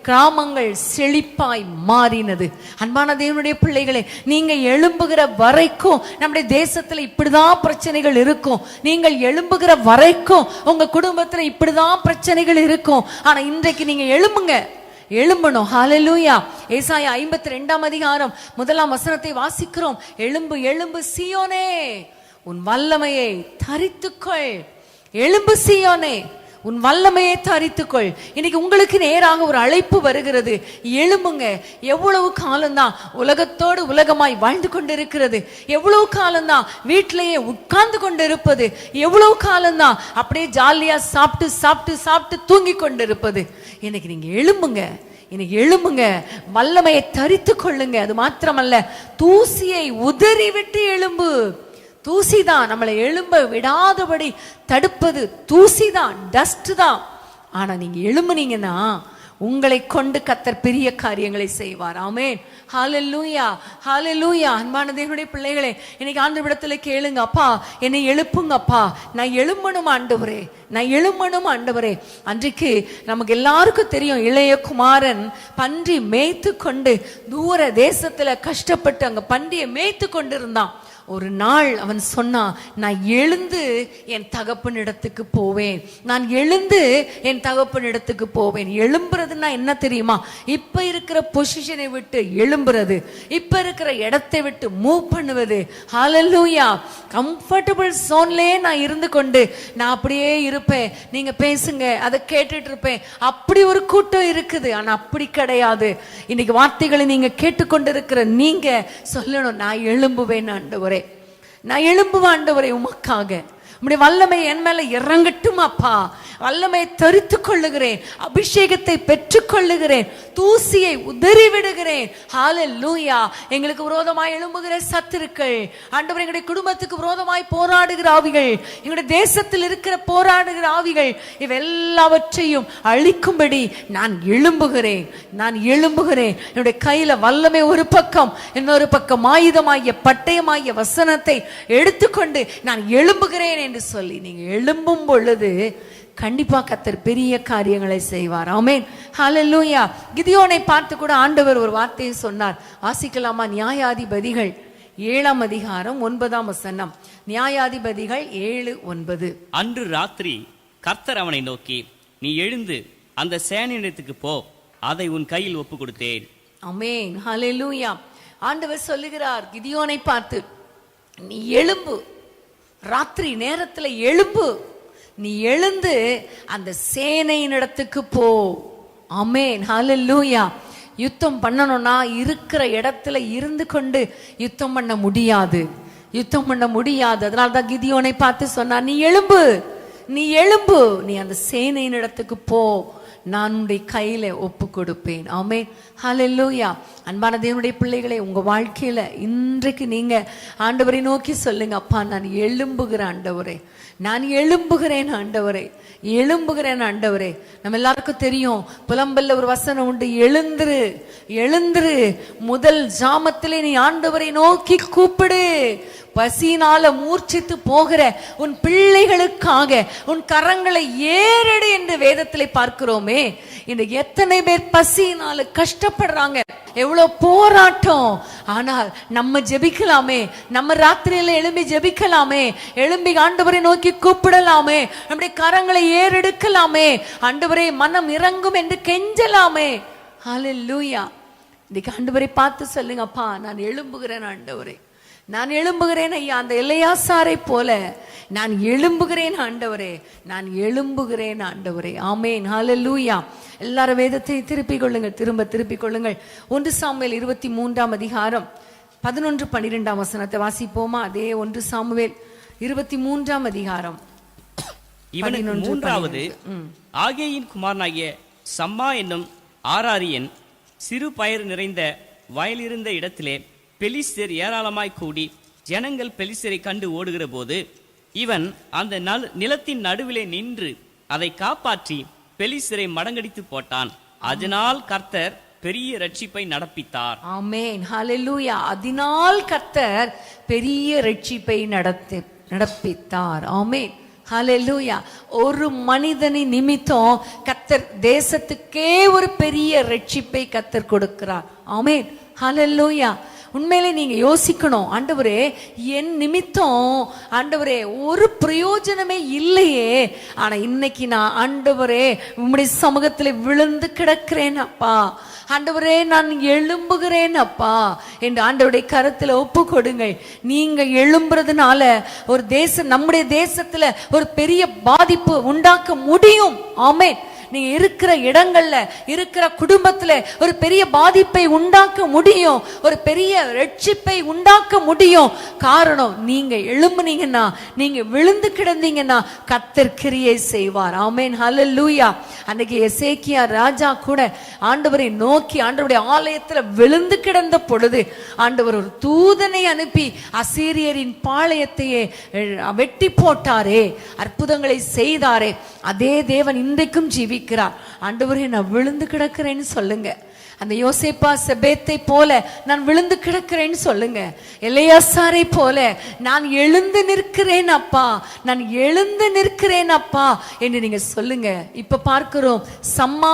கிராமங்கள் செழிப்பாய் மாறினது. அன்பான தேவனுடைய பிள்ளைகளே, நீங்க எழும்புகிற வரைக்கும் நம்முடைய தேசத்துல இப்படிதான் பிரச்சனைகள் இருக்கும். நீங்கள் எழும்புகிற வரைக்கும் உங்க குடும்பத்துல இப்படிதான் பிரச்சனைகள் இருக்கும். ஆனா இன்றைக்கு நீங்க எழும்புங்க, எழும்பணும். ஹல்லேலூயா. ஏசாயா 52 அதிகாரம் 1 வசனத்தை வாசிக்கிறோம். எழும்பு எழும்பு சீயோனே, உன் வல்லமையை தரித்துக்கொள். எழும்பு சீயோனே, உன் வல்லமையை தரித்துக்கொள். இன்னைக்கு உங்களுக்கு நேராக ஒரு அழைப்பு வருகிறது. எழும்புங்க. எவ்வளவு காலம்தான் உலகத்தோடு உலகமாய் வாழ்ந்து கொண்டிருக்கிறது? எவ்வளவு காலம்தான் வீட்டிலேயே உட்கார்ந்து கொண்டு இருப்பது? எவ்வளவு காலம்தான் அப்படியே ஜாலியா சாப்பிட்டு சாப்பிட்டு சாப்பிட்டு தூங்கி கொண்டு இருப்பது? இன்னைக்கு நீங்க எழும்புங்க, இன்னைக்கு எழும்புங்க, வல்லமையை தரித்து கொள்ளுங்க. அது மாத்திரமல்ல, தூசியை உதறி விட்டு எழும்பு. தூசிதான் நம்மளை எழும்ப விடாதபடி தடுப்பது, தூசிதான், டஸ்ட் தான். ஆனா நீங்க எழும்புனீங்கன்னா உங்களை கொண்டு கர்த்தர் பெரிய காரியங்களை செய்வார். ஆமென். ஹல்லேலூயா, ஹல்லேலூயா. அன்பான தேவனுடைய பிள்ளைகளே, இன்னைக்கு ஆண்டவரிடத்துல கேளுங்க, அப்பா என்னை எழுப்புங்க, அப்பா நான் எழும்பணும் ஆண்டவரே, நான் எழும்பணும் ஆண்டவரே. அன்றைக்கு நமக்கு எல்லாருக்கும் தெரியும், இளைய குமாரன் பன்றி மேய்த்து கொண்டு தூர தேசத்துல கஷ்டப்பட்டு அங்க பன்றியை மேய்த்து கொண்டு இருந்தான். ஒரு நாள் அவன் சொன்னான், நான் எழுந்து என் தகப்பனிடத்துக்கு போவேன், நான் எழுந்து என் தகப்பனிடத்துக்கு போவேன். எழும்புறதுன்னா என்ன தெரியுமா? இப்ப இருக்கிற பொசிஷனை விட்டு எழும்புறது, இப்ப இருக்கிற இடத்தை விட்டு மூவ் பண்ணுவது. ஹல்லேலூயா. கம்ஃபர்டபுள் ஜோன்லயே நான் இருந்து கொண்டு நான் அப்படியே இருப்பேன், நீங்க பேசுங்க அதை கேட்டுட்டு இருப்பேன். அப்படி ஒரு கூட்டம் இருக்குது. ஆனா அப்படி கிடையாது. இன்னைக்கு வார்த்தைகளை நீங்க கேட்டுக்கொண்டிருக்கிற நீங்க சொல்லணும், நான் எழும்புவேன் ஆண்டவரே, நான் எழும்புவேன் ஆண்டவரே, உமக்காக உம்முடைய வல்லமை என் மேல இறங்கட்டும் அப்பா. வல்லமையை தரித்து கொள்ளுகிறேன், அபிஷேகத்தை பெற்றுக் கொள்ளுகிறேன், தூசியை உதறி விடுகிறேன். ஹல்லேலூயா. எங்களுக்கு விரோதமாய் எழும்புகிற சத்துருக்கள், ஆண்டவரே எங்களுடைய குடும்பத்துக்கு விரோதமாய் போராடுகிற ஆவிகள், எங்களுடைய தேசத்தில் இருக்கிற போராடுகிற ஆவிகள், இவெல்லாவற்றையும் அழிக்கும்படி நான் எழும்புகிறேன், நான் எழும்புகிறேன். என்னுடைய கையில வல்லமை ஒரு பக்கம், இன்னொரு பக்கம் ஆயுதமாகிய பட்டயமாகிய வசனத்தை எடுத்துக்கொண்டு நான் எழும்புகிறேன் என்று சொல்லி நீங்க எழும்பும் பொழுது கண்டிப்பா கர்த்தர் பெரிய காரியங்களை செய்வார். ஆமென். ஹல்லேலூயா. கிதியோனை பார்த்து கூட ஆண்டவர் ஒரு வார்த்தையை சொன்னார். வாசிக்கலாமா? நியாயாதிபதிகள் 7 அதிகாரம் 9 வசனம். நியாயாதிபதிகள் 7:9. அன்று ராத்திரி கர்த்தர் அவனை நோக்கி, நீ எழுந்து அந்த சேனையிடத்துக்கு போ, அதை உன் கையில் ஒப்பு கொடுத்தேன். ஆமென். ஹல்லேலூயா. ஆண்டவர் சொல்லுகிறார் கிதியோனை பார்த்து, நீ எழும்பு, ராத்திரி நேரத்துல எழும்பு, நீ எழுந்து அந்த சேனையின் இடத்துக்கு போ. ஆமென். ஹல்லேலூயா. யுத்தம் பண்ணணும்னா இருக்கிற இடத்துல இருந்து கொண்டு யுத்தம் பண்ண முடியாது, யுத்தம் பண்ண முடியாது. அதனால்தான் கிதியோனை பார்த்து சொன்னார், நீ எழும்பு, நீ எழும்பு, நீ அந்த சேனையின் இடத்துக்கு போ, நான் உன்னுடைய கையில ஒப்பு கொடுப்பேன். ஆமென். ஹல்லேலூயா. அன்பான தேவனுடைய பிள்ளைகளை, உங்க வாழ்க்கையில இன்றைக்கு நீங்க ஆண்டவரை நோக்கி சொல்லுங்க, அப்பா நான் எழும்புகிறேன் ஆண்டவரே, நான் எழும்புகிறேன் ஆண்டவரே, எழும்புகிறேன் ஆண்டவரே. நம்ம எல்லாருக்கும் தெரியும், புலம்பல்ல ஒரு வசனம் உண்டு, எழுந்துரு எழுந்துரு, முதல் ஜாமத்திலே நீ ஆண்டவரை நோக்கி கூப்பிடு. பசியினால மூர்ச்சித்து போகிற உன் பிள்ளைகளுக்காக உன் கரங்களை ஏறெடு என்று வேதத்திலே பார்க்கிறோமே. இன்னைக்கு எத்தனை பேர் பசியினால கஷ்டப்படுறாங்க, எவ்வளவு போராட்டம். ஆனால் நம்ம ஜெபிக்கலாமே, நம்ம ராத்திரியில எழும்பி ஜெபிக்கலாமே, எழும்பி ஆண்டவரை நோக்கி கூப்பிடலாமே, நம்முடைய கரங்களை ஏறெடுக்கலாமே, ஆண்டவரே மனம் இறங்கும் என்று கெஞ்சலாமே. ஹல்லேலூயா. இன்னைக்கு ஆண்டவரை பார்த்து சொல்லுங்க, அப்பா நான் எழும்புகிறேன் ஆண்டவரே, நான் எழும்புகிறேன் ஐயா. அந்த எல்லையாசாரை போல நான் எழும்புகிறேன் ஆண்டவரே, நான் எழும்புகிறேன் ஆண்டவரே. ஆமென். ஹல்லேலூயா. எல்லாரும் வேதத்தை திருப்பிக் கொள்ளுங்கள், திரும்ப திருப்பிக் கொள்ளுங்கள். 1 சாமுவேல் 23 அதிகாரம் 11-12 வசனத்தை வாசிப்போமா? அதே 1 சாமுவேல் 23 அதிகாரம். இவனுக்கு மூன்றாவது ஆகேயின் குமாரனாகிய சம்மா என்னும் ஆராரியன் சிறு பயிர் நிறைந்த வயலிருந்த இடத்திலே பெலிஸ்தர் ஏராளமாய் கூடி ஜனங்கள் பெலிஸ்தரை கண்டு ஓடுகிற போது இவன் அந்த நிலத்தின் நடுவிலே நின்று அதை காப்பாற்றி பெலிஸ்தரை மடங்கடித்து போட்டான். அதனால் கர்த்தர் பெரிய ரட்சிப்பை நடப்பித்தார். ஆமென், ஹல்லேலூயா. அதனால் கர்த்தர் பெரிய ரட்சிப்பை நடப்பித்தார். ஆமென், ஹல்லேலூயா. ஒரு மனிதனின் நிமித்தம் கர்த்தர் தேசத்துக்கே ஒரு பெரிய ரட்சிப்பை கர்த்தர் கொடுக்கிறார். ஆமென், ஹல்லேலூயா. உண்மையிலே நீங்க யோசிக்கணும், ஆண்டவரே என் நிமித்தம் ஆண்டவரே ஒரு பிரயோஜனமே இல்லையே, ஆனா இன்னைக்கு நான் ஆண்டவரே உம்முடைய சமூகத்துல விழுந்து கிடக்கிறேன் அப்பா, ஆண்டவரே நான் எழும்புகிறேன் அப்பா என்று ஆண்டவருடைய கரத்துல ஒப்பு கொடுங்கள். நீங்க எழும்புறதுனால ஒரு நம்முடைய தேசத்துல ஒரு பெரிய பாதிப்பு உண்டாக்க முடியும். ஆமென். நீங்க இருக்கிற இடங்கள்ல இருக்கிற குடும்பத்துல ஒரு பெரிய பாதிப்பை உண்டாக்க முடியும், ஒரு பெரிய ரட்சிப்பை உண்டாக்க முடியும். காரணம், நீங்க எழும்புனீங்கன்னா, நீங்க விழுந்து கிடந்தீங்கன்னா கர்த்தர் கிரியை செய்வார். ஆமென், ஹல்லேலூயா. அன்னைக்கு எசேக்கியா ராஜா கூட ஆண்டவரை நோக்கி ஆண்டவருடைய ஆலயத்துல விழுந்து கிடந்த பொழுது ஆண்டவர் ஒரு தூதனை அனுப்பி அசீரியரின் பாளையத்தையே வெட்டி போட்டாரே, அற்புதங்களை செய்தாரே. அதே தேவன் இன்றைக்கும் ஜீவிக்கிறார். ஆண்டவரே நான் விழுந்து கிடக்கிறேன்னு சொல்லுங்க. அந்த யோசேப்பா செபேத்தை போல நான் விழுந்து கிடக்கிறேன்னு சொல்லுங்க. எலியாசாரை போல நான் எழுந்து நிற்கிறேன் அப்பா, நான் எழுந்து நிற்கிறேன் அப்பா என்று நீங்க சொல்லுங்க. இப்ப பார்க்கிறோம், சம்மா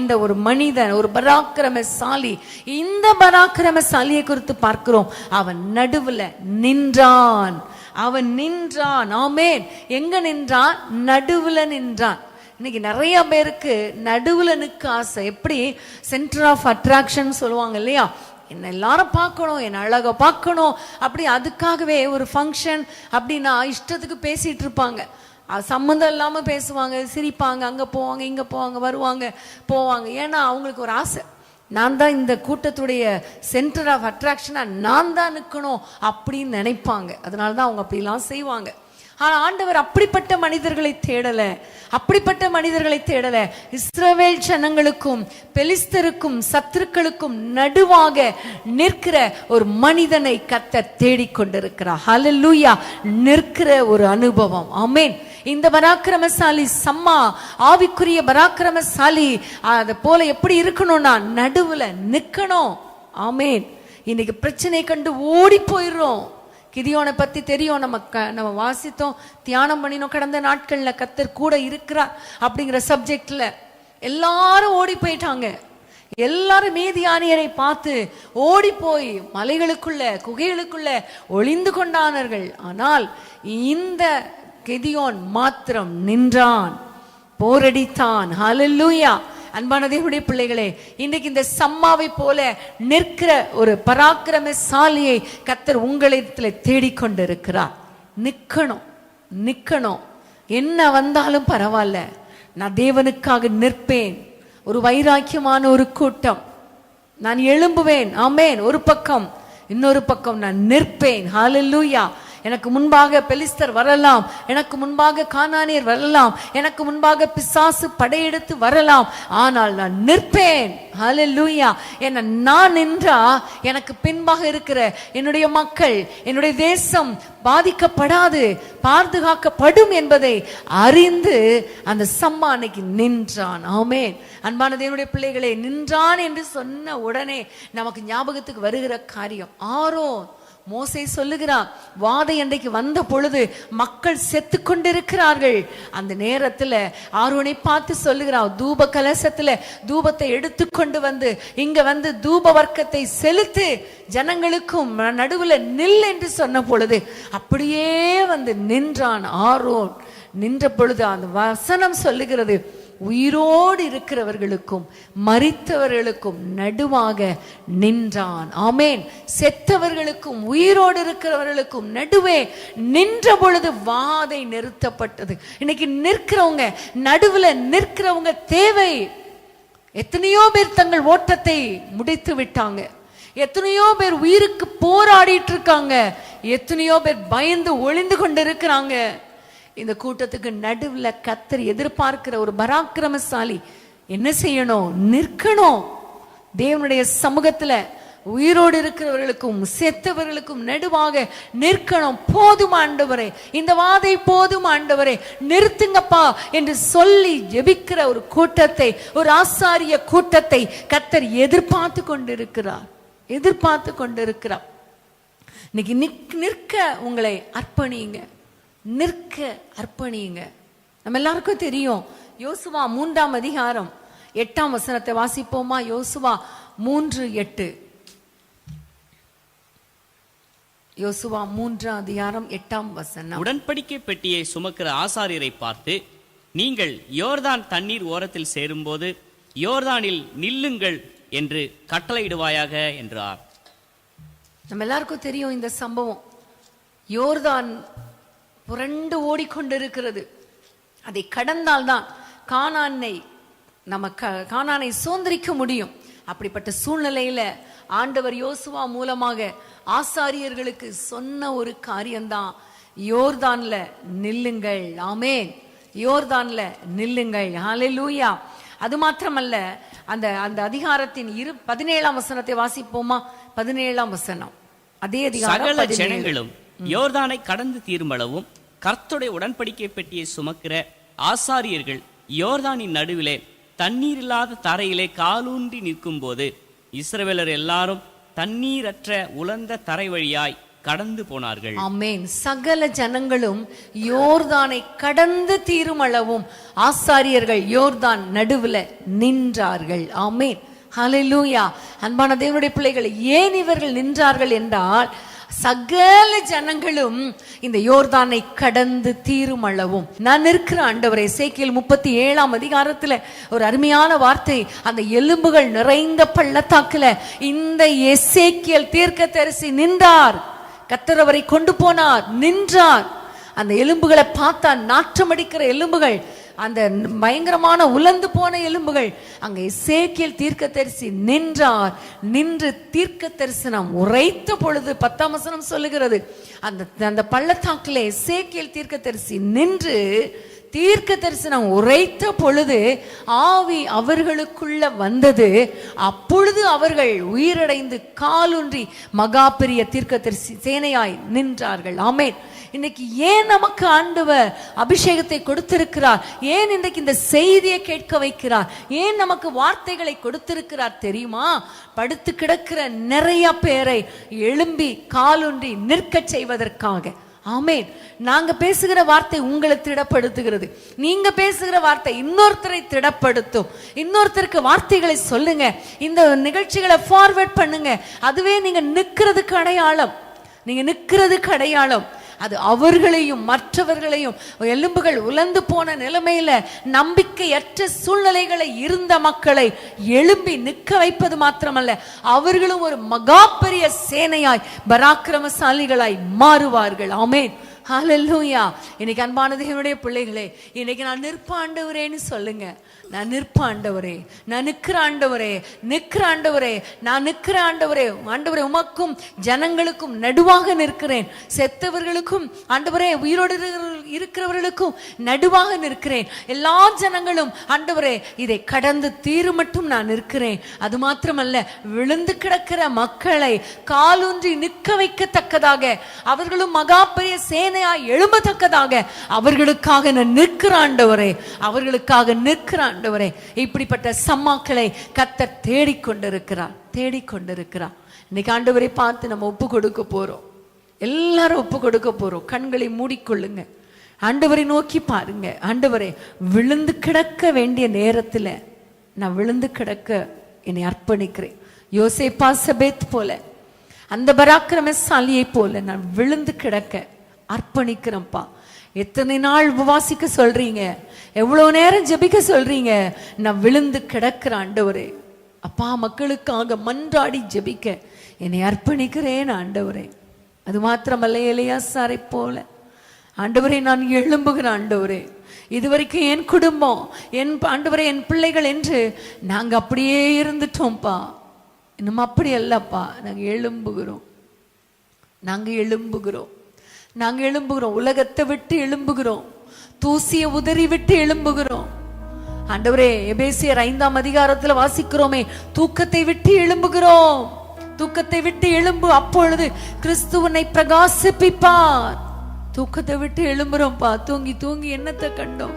என்ற ஒரு மனிதன், ஒரு பராக்கிரமசாலி. இந்த பராக்கிரமசாலியை குறித்து பார்க்கிறோம், அவன் நடுவுல நின்றான். அவன் நின்றான். ஆமென். எங்க நின்றான்? நடுவுல நின்றான். இன்னைக்கு நிறைய பேருக்கு நடுவுல நிற்க ஆசை. எப்படி சென்டர் ஆஃப் அட்ராக்ஷன் சொல்லுவாங்க இல்லையா, என்ன எல்லாரும் பார்க்கணும், என்ன அழகா பார்க்கணும், அப்படி அதுக்காகவே ஒரு ஃபங்க்ஷன் அப்படின்னா இஷ்டத்துக்கு பேசிட்டு இருப்பாங்க, சம்மந்தம் இல்லாம பேசுவாங்க, சிரிப்பாங்க, அங்க போவாங்க, இங்க போவாங்க, வருவாங்க போவாங்க. ஏன்னா அவங்களுக்கு ஒரு ஆசை, நான் தான் இந்த கூட்டத்துடைய சென்டர் ஆஃப் அட்ராக்ஷனா நான் தான் நிற்கணும் அப்படின்னு நினைப்பாங்க. அதனாலதான் அவங்க அப்படிலாம் செய்வாங்க. ஆனா ஆண்டவர் அப்படிப்பட்ட மனிதர்களை தேடல, அப்படிப்பட்ட மனிதர்களை தேடல. இஸ்ரவேல் ஜனங்களுக்கும் பெலிஸ்தருக்கும் சத்துருக்களுக்கும் நடுவாக நிற்கிற ஒரு மனிதனை கர்த்தர் தேடிக்கொண்டிருக்கிறார். ஹல்லேலூயா. நிற்கிற ஒரு அனுபவம். ஆமென். இந்த பராக்கிரமசாலி சம்மா, ஆவிக்குரிய பராக்கிரமசாலி, அது போல எப்படி இருக்கணும்னா நடுவுல நிக்கணும். ஆமென். இன்னைக்கு பிரச்சனை கண்டு ஓடி போயிடுறோம். கிதியோனை பத்தி தெரியும், நம்ம வாசித்தோம், தியானம் பண்ணினோம் கடந்த நாட்கள்ல. கர்த்தர் கூட இருக்கிறார் அப்படிங்கிற சப்ஜெக்ட்ல எல்லாரும் ஓடி போயிட்டாங்க. எல்லாரும் மீதியானியரை பார்த்து ஓடி போய் மலைகளுக்குள்ள குகைகளுக்குள்ள ஒளிந்து கொண்டானார்கள். ஆனால் இந்த கிதியோன் மாத்திரம் நின்றான், போரடித்தான். ஹல்லேலூயா. அன்பான தேவனுடைய பிள்ளைகளே, இன்னைக்கு இந்த சம்மாவை போல நிற்கிற ஒரு பராக்கிரமசாலியை கர்த்தர் உங்களிடத்துல தேடிக்கொண்டிருக்கிறார். நிக்கணும், நிக்கணும். என்ன வந்தாலும் பரவாயில்ல, நான் தேவனுக்காக நிற்பேன். ஒரு வைராக்கியமான ஒரு கூட்டம், நான் எழும்புவேன். ஆமென். ஒரு பக்கம், இன்னொரு பக்கம் நான் நிற்பேன். ஹல்லேலூயா. எனக்கு முன்பாக பெலிஸ்தர் வரலாம், எனக்கு முன்பாக கானானியர் வரலாம், எனக்கு முன்பாக பிசாசு படையெடுத்து வரலாம், ஆனால் நான் நிற்பேன். ஹல்லேலூயா. என்ன நான் நின்றா எனக்கு பின்பாக இருக்கிற என்னுடைய மக்கள், என்னுடைய தேசம் பாதிக்கப்படாது, பாதுகாக்கப்படும் என்பதை அறிந்து அந்த சம்மா அன்னைக்கு நின்றான். ஆமென். அன்பான தேவனுடைய பிள்ளைகளே, நின்றான் என்று சொன்ன உடனே நமக்கு ஞாபகத்துக்கு வருகிற காரியம் ஆரோன். மோசே சொல்லுகிறான், வாதை அன்றைக்கு வந்த பொழுது மக்கள் செத்து கொண்டிருக்கிறார்கள். அந்த நேரத்துல ஆரோனை பார்த்து சொல்லுகிறான், தூப கலசத்துல தூபத்தை எடுத்துக்கொண்டு வந்து இங்க வந்து தூப வர்க்கத்தை செலுத்து, ஜனங்களுக்கும் நடுவுல நில் என்று சொன்ன பொழுது அப்படியே வந்து நின்றான் ஆரோன். நின்ற பொழுது அந்த வசனம் சொல்லுகிறது, உயிரோடு இருக்கிறவர்களுக்கும் மரித்தவர்களுக்கும் நடுவாக நின்றான். ஆமென். செத்தவர்களுக்கும் உயிரோடு இருக்கிறவர்களுக்கும் நடுவே நின்ற பொழுது வாதை நிறுத்தப்பட்டது. இன்னைக்கு நிற்கிறவங்க, நடுவுல நிற்கிறவங்க தேவை. எத்தனையோ பேர் தங்கள் ஓட்டத்தை முடித்து விட்டாங்க, எத்தனையோ பேர் உயிருக்கு போராடிட்டு இருக்காங்க, எத்தனையோ பேர் பயந்து ஒளிந்து கொண்டு இருக்கிறாங்க. இந்த கூட்டத்துக்கு நடுவுல கர்த்தர் எதிர்பார்க்கிற ஒரு பராக்கிரமசாலி என்ன செய்யணும்? நிற்கணும். தேவனுடைய சமூகத்துல உயிரோடு இருக்கிறவர்களுக்கும் செத்தவர்களுக்கும் நடுவாக நிற்கணும். போதும் ஆண்டவரே, இந்த வாதை போதும் ஆண்டவரே, நிறுத்துங்கப்பா என்று சொல்லி ஜெபிக்கிற ஒரு கூட்டத்தை, ஒரு ஆசாரிய கூட்டத்தை கர்த்தர் எதிர்பார்த்து கொண்டிருக்கிறார். எதிர்பார்த்து கொண்டிருக்கிறார். இன்னைக்கு நிற்க உங்களை அர்ப்பணிங்க, நிற்க அர்ப்பணிங்க. நம்ம எல்லாருக்கும் தெரியும், யோசுவா 3ஆம் அதிகாரம் 8ஆம் வசனத்தை வாசிப்போமா? யோசுவா 3:8. யோசுவா 3ஆம் அதிகாரம் 8ஆம் வசனம். உடன்படிக்கை பெட்டியை சுமக்கிற ஆசாரியரை பார்த்து, நீங்கள் யோர்தான் தண்ணீர் ஓரத்தில் சேரும்போது யோர்தானில் நில்லுங்கள் என்று கட்டளையிடுவாயாக என்றார். நம்ம எல்லாருக்கும் தெரியும் இந்த சம்பவம். யோர்தான் புரண்டு ஓடிக்கொண்டிருக்கிறது. அதை கடந்தால்தான் கானானை சுதந்திரிக்க முடியும். அப்படிப்பட்ட சூழ்நிலையில ஆண்டவர் யோசுவா மூலமாக ஆசாரியர்களுக்கு சொன்ன ஒரு காரியம்தான், யோர்தான்ல நில்லுங்கள். ஆமென். யோர்தான்ல நில்லுங்கள். ஹல்லேலூயா. அது மாத்திரமல்ல, அந்த அந்த அதிகாரத்தின் 17ஆம் வசனத்தை வாசிப்போமா? 17ஆம் வசனம். அதே அதிகாரம். சகல ஜனங்களும் யோர்தானை கடந்து தீருமளவும் கர்த்தருடைய உடன்படிக்கை பெட்டியை சுமக்கிற ஆசாரியர்கள் யோர்தானின் நடுவிலே தண்ணீர் இல்லாத தரையிலே காலூன்றி நிற்கும் போது இஸ்ரவேலர் எல்லாரும் தண்ணீரற்ற உலர்ந்த தரை வழியாய் கடந்து போனார்கள். ஆமென். சகல ஜனங்களும் யோர்தானை கடந்து தீருமளவும் ஆசாரியர்கள் யோர்தான் நடுவுல நின்றார்கள். ஆமென். ஹல்லேலூயா. அன்பான தேவனுடைய பிள்ளைகள், ஏன் இவர்கள் நின்றார்கள் என்றால், சகல ஜனங்களும் இந்த யோர்தானை கடந்து தீருமளவும். நான் இருக்கிற ஆண்டவரே, எசேக்கியேல் 37ஆம் அதிகாரத்துல ஒரு அருமையான வார்த்தை. அந்த எலும்புகள் நிறைந்த பள்ளத்தாக்குல இந்த எசேக்கியேல் தீர்க்கதரிசி நின்றார். கர்த்தர் அவரை கொண்டு போனார், நின்றார். அந்த எலும்புகளை பார்த்தா நாற்றம் அடிக்கிற எலும்புகள், அந்த பயங்கரமான உலர்ந்து போன எலும்புகள். அங்க எசேக்கியேல் தீர்க்கதரிசி நின்றார். நின்று தீர்க்க தரிசனம் உரைத்த பொழுது 10ஆம் வசனம் சொல்லுகிறது, அந்த பள்ளத்தாக்கிலே எசேக்கியேல் தீர்க்கதரிசி நின்று தீர்க்க தரிசனம் உரைத்த பொழுது ஆவி அவர்களுக்குள்ள வந்தது. அப்பொழுது அவர்கள் உயிரடைந்து காலூன்றி மகா பெரிய தீர்க்கதரிசி சேனையாய் நின்றார்கள். ஆமென். இன்னைக்கு ஏன் நமக்கு ஆண்டவர் அபிஷேகத்தை கொடுத்திருக்கிறார்? ஏன் இன்றைக்கு இந்த செய்தியை கேட்க வைக்கிறார்? ஏன் நமக்கு வார்த்தைகளை கொடுத்திருக்கிறார் தெரியுமா? படுத்து கிடக்கிற நிறைய பேரை எழும்பி காலூன்றி நிற்க செய்வதற்காக. ஆமென். நாங்க பேசுகிற வார்த்தை உங்களை திடப்படுத்துகிறது. நீங்க பேசுகிற வார்த்தை இன்னொருத்தரை திடப்படுத்தும். இன்னொருத்தருக்கு வார்த்தைகளை சொல்லுங்க. இந்த நிகழ்ச்சிகளை ஃபார்வர்ட் பண்ணுங்க. அதுவே நீங்க நிக்கிறதுக்கு அடையாளம். நீங்க நிக்கிறதுக்கு அடையாளம். அது அவர்களையும் மற்றவர்களையும், எலும்புகள் உலர்ந்து போன நிலைமையில நம்பிக்கையற்ற சூழ்நிலைகளை இருந்த மக்களை எழும்பி நிற்க வைப்பது மாத்திரமல்ல, அவர்களும் ஒரு மகா பெரிய சேனையாய் பராக்கிரமசாலிகளாய் மாறுவார்கள். ஆமென். ஹல்லேலூயா. இன்னைக்கு அன்பான தேவனுடைய பிள்ளைகளே, இன்னைக்கு நான் நிற்ப ஆண்டவரேன்னு சொல்லுங்க. நான் நிற்ப ஆண்டவரே, நான் நிற்கிற ஆண்டவரே, நிற்கிற ஆண்டவரே, நான் நிற்கிற ஆண்டவரே. ஆண்டவரே, உமக்கும் ஜனங்களுக்கும் நடுவாக நிற்கிறேன். செத்தவர்களுக்கும் ஆண்டவரே, உயிரோடு இருக்கிறவர்களுக்கும் நடுவாக நிற்கிறேன். எல்லா ஜனங்களும் ஆண்டவரே இதை கடந்து தீரு மட்டும் நான் நிற்கிறேன். அது மாத்திரமல்ல, விழுந்து கிடக்கிற மக்களை காலூன்றி நிற்க வைக்கத்தக்கதாக, அவர்களும் மகா பெரிய சேனையாய் எழும்பத்தக்கதாக அவர்களுக்காக நான் நிற்கிற ஆண்டவரே, அவர்களுக்காக நிற்கிற ஆண்டவரே. இப்படிப்பட்ட சம்மாக்களை கர்த்தர் தேடிக்கொண்டிருக்கிறார், தேடிக்கொண்டிருக்கிறார். இன்னைக்கு ஆண்டவரை பார்த்து நம்ம ஒப்பு கொடுக்க போறோம். எல்லாரும் ஒப்பு கொடுக்க போறோம். கண்களை மூடிக்கொள்ளுங்க. ஆண்டவரை நோக்கி பாருங்க. ஆண்டவரே, விழுந்து கிடக்க வேண்டிய நேரத்துல நான் விழுந்து கிடக்க என்னை அர்ப்பணிக்கிறேன். யோசேப்பா சபேத் போல, அந்த பராக்கிரமசாலியை போல நான் விழுந்து கிடக்க அர்ப்பணிக்கிறேன்ப்பா. எத்தனை நாள் உபவாசிக்க சொல்றீங்க? எவ்வளவு நேரம் ஜெபிக்க சொல்றீங்க? நான் விழுந்து கிடக்கிற ஆண்டவரே, அப்பா மக்களுக்காக மன்றாடி ஜெபிக்க என்னை அர்ப்பணிக்கிறேன் ஆண்டவரே. அது மாத்திரமல்ல, எலியாசாரை போல ஆண்டவரே நான் எழும்புகிற ஆண்டவரே. இதுவரைக்கும் என் குடும்பம், என் ஆண்டவரே, என் பிள்ளைகள் என்று நாங்க அப்படியே இருந்துட்டோம்ப்பா. இன்னும் அப்படி அல்லப்பா. நாங்க எழும்புகிறோம், நாங்க எழும்புகிறோம், நாங்க எழும்புகிறோம். உலகத்தை விட்டு எழும்புகிறோம். தூசிய உதறி விட்டு எழும்புகிறோம் ஆண்டவரே. எபேசியர் 5ஆம் அதிகாரத்துல வாசிக்கிறோமே, தூக்கத்தை விட்டு எழும்புகிறோம், தூக்கத்தை விட்டு எழும்பு, அப்பொழுது கிறிஸ்து உன்னை பிரகாசிப்பிப்பார். தூக்கத்தை விட்டு எழும்புறோம்ப்பா. தூங்கி தூங்கி என்னத்தை கண்டோம்?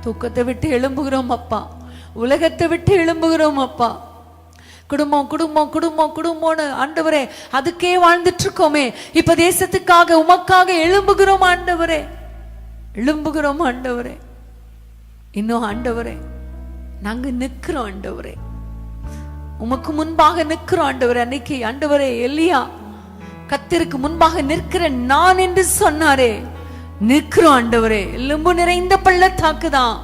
தூக்கத்தை விட்டு எழும்புகிறோம் அப்பா. உலகத்தை விட்டு எழும்புகிறோம் அப்பா. குடும்பம் குடும்பம் குடும்பம் குடும்பம்னு ஆண்டவரே அதுக்கே வாழ்ந்துட்டு இருக்கோமே. இப்ப தேசத்துக்காக உமக்காக எழும்புகிறோம் ஆண்டவரே, எழும்புகிறோம் ஆண்டவரே. இன்னும் ஆண்டவரே நாங்க நிக்கிறோம் ஆண்டவரே, உமக்கு முன்பாக நிக்கிறோம் ஆண்டவரே. அன்னைக்கு ஆண்டவரே எலியா கர்த்தருக்கு முன்பாக நிற்கிற நான் என்று சொன்னாரே, நிற்கிறோம் ஆண்டவரே. எலும்பு நிறைந்த பள்ளத்தாக்குதான்,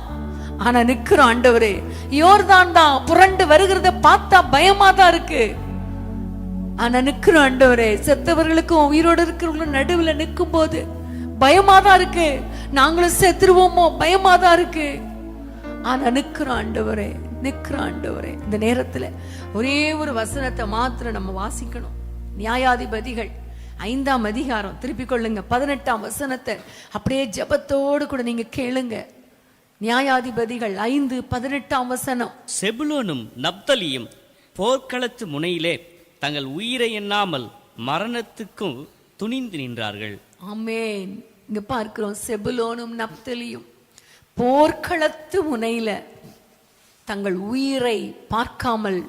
ஆனா நிக்கிறோம் ஆண்டவரே. யோர்தான் தான் புரண்டு வருகிறத பார்த்தா பயமா தான் இருக்கு, ஆனா நிக்கிறோம் ஆண்டவரே. செத்தவர்களுக்கும் உயிரோடு இருக்கிறவங்களும் நடுவுல நிற்கும் போது பயமா தான் இருக்கு. நாங்களும் செத்துருவோமோ பயமா தான் இருக்கு, ஆனா நிக்கிறோம் ஆண்டவரே, நிக்கிறோம் ஆண்டவரே. இந்த நேரத்துல ஒரே ஒரு வசனத்தை மாத்திரம் நம்ம வாசிக்கணும். நியாயாதிபதிகள் 5ஆம் அதிகாரம், திருப்பிக் கொள்ளுங்க 18ஆம் வசனத்தை அப்படியே ஜெபத்தோடு கூட நீங்க கேளுங்க. நியாயாதிபதிகள் 5:18ஆம் வசனம். செபுலோனும் நப்தலியும் போர்க்களத்து முனையிலே தங்கள் உயிரை எண்ணாமல் மரணத்துக்கும் துணிந்து நின்றார்கள். ஆமென். இங்க பார்க்கிறோம், செபுலோனும் நப்தலியும் போர்க்களத்து முனையில தங்கள் உயிரை பார்க்காமல்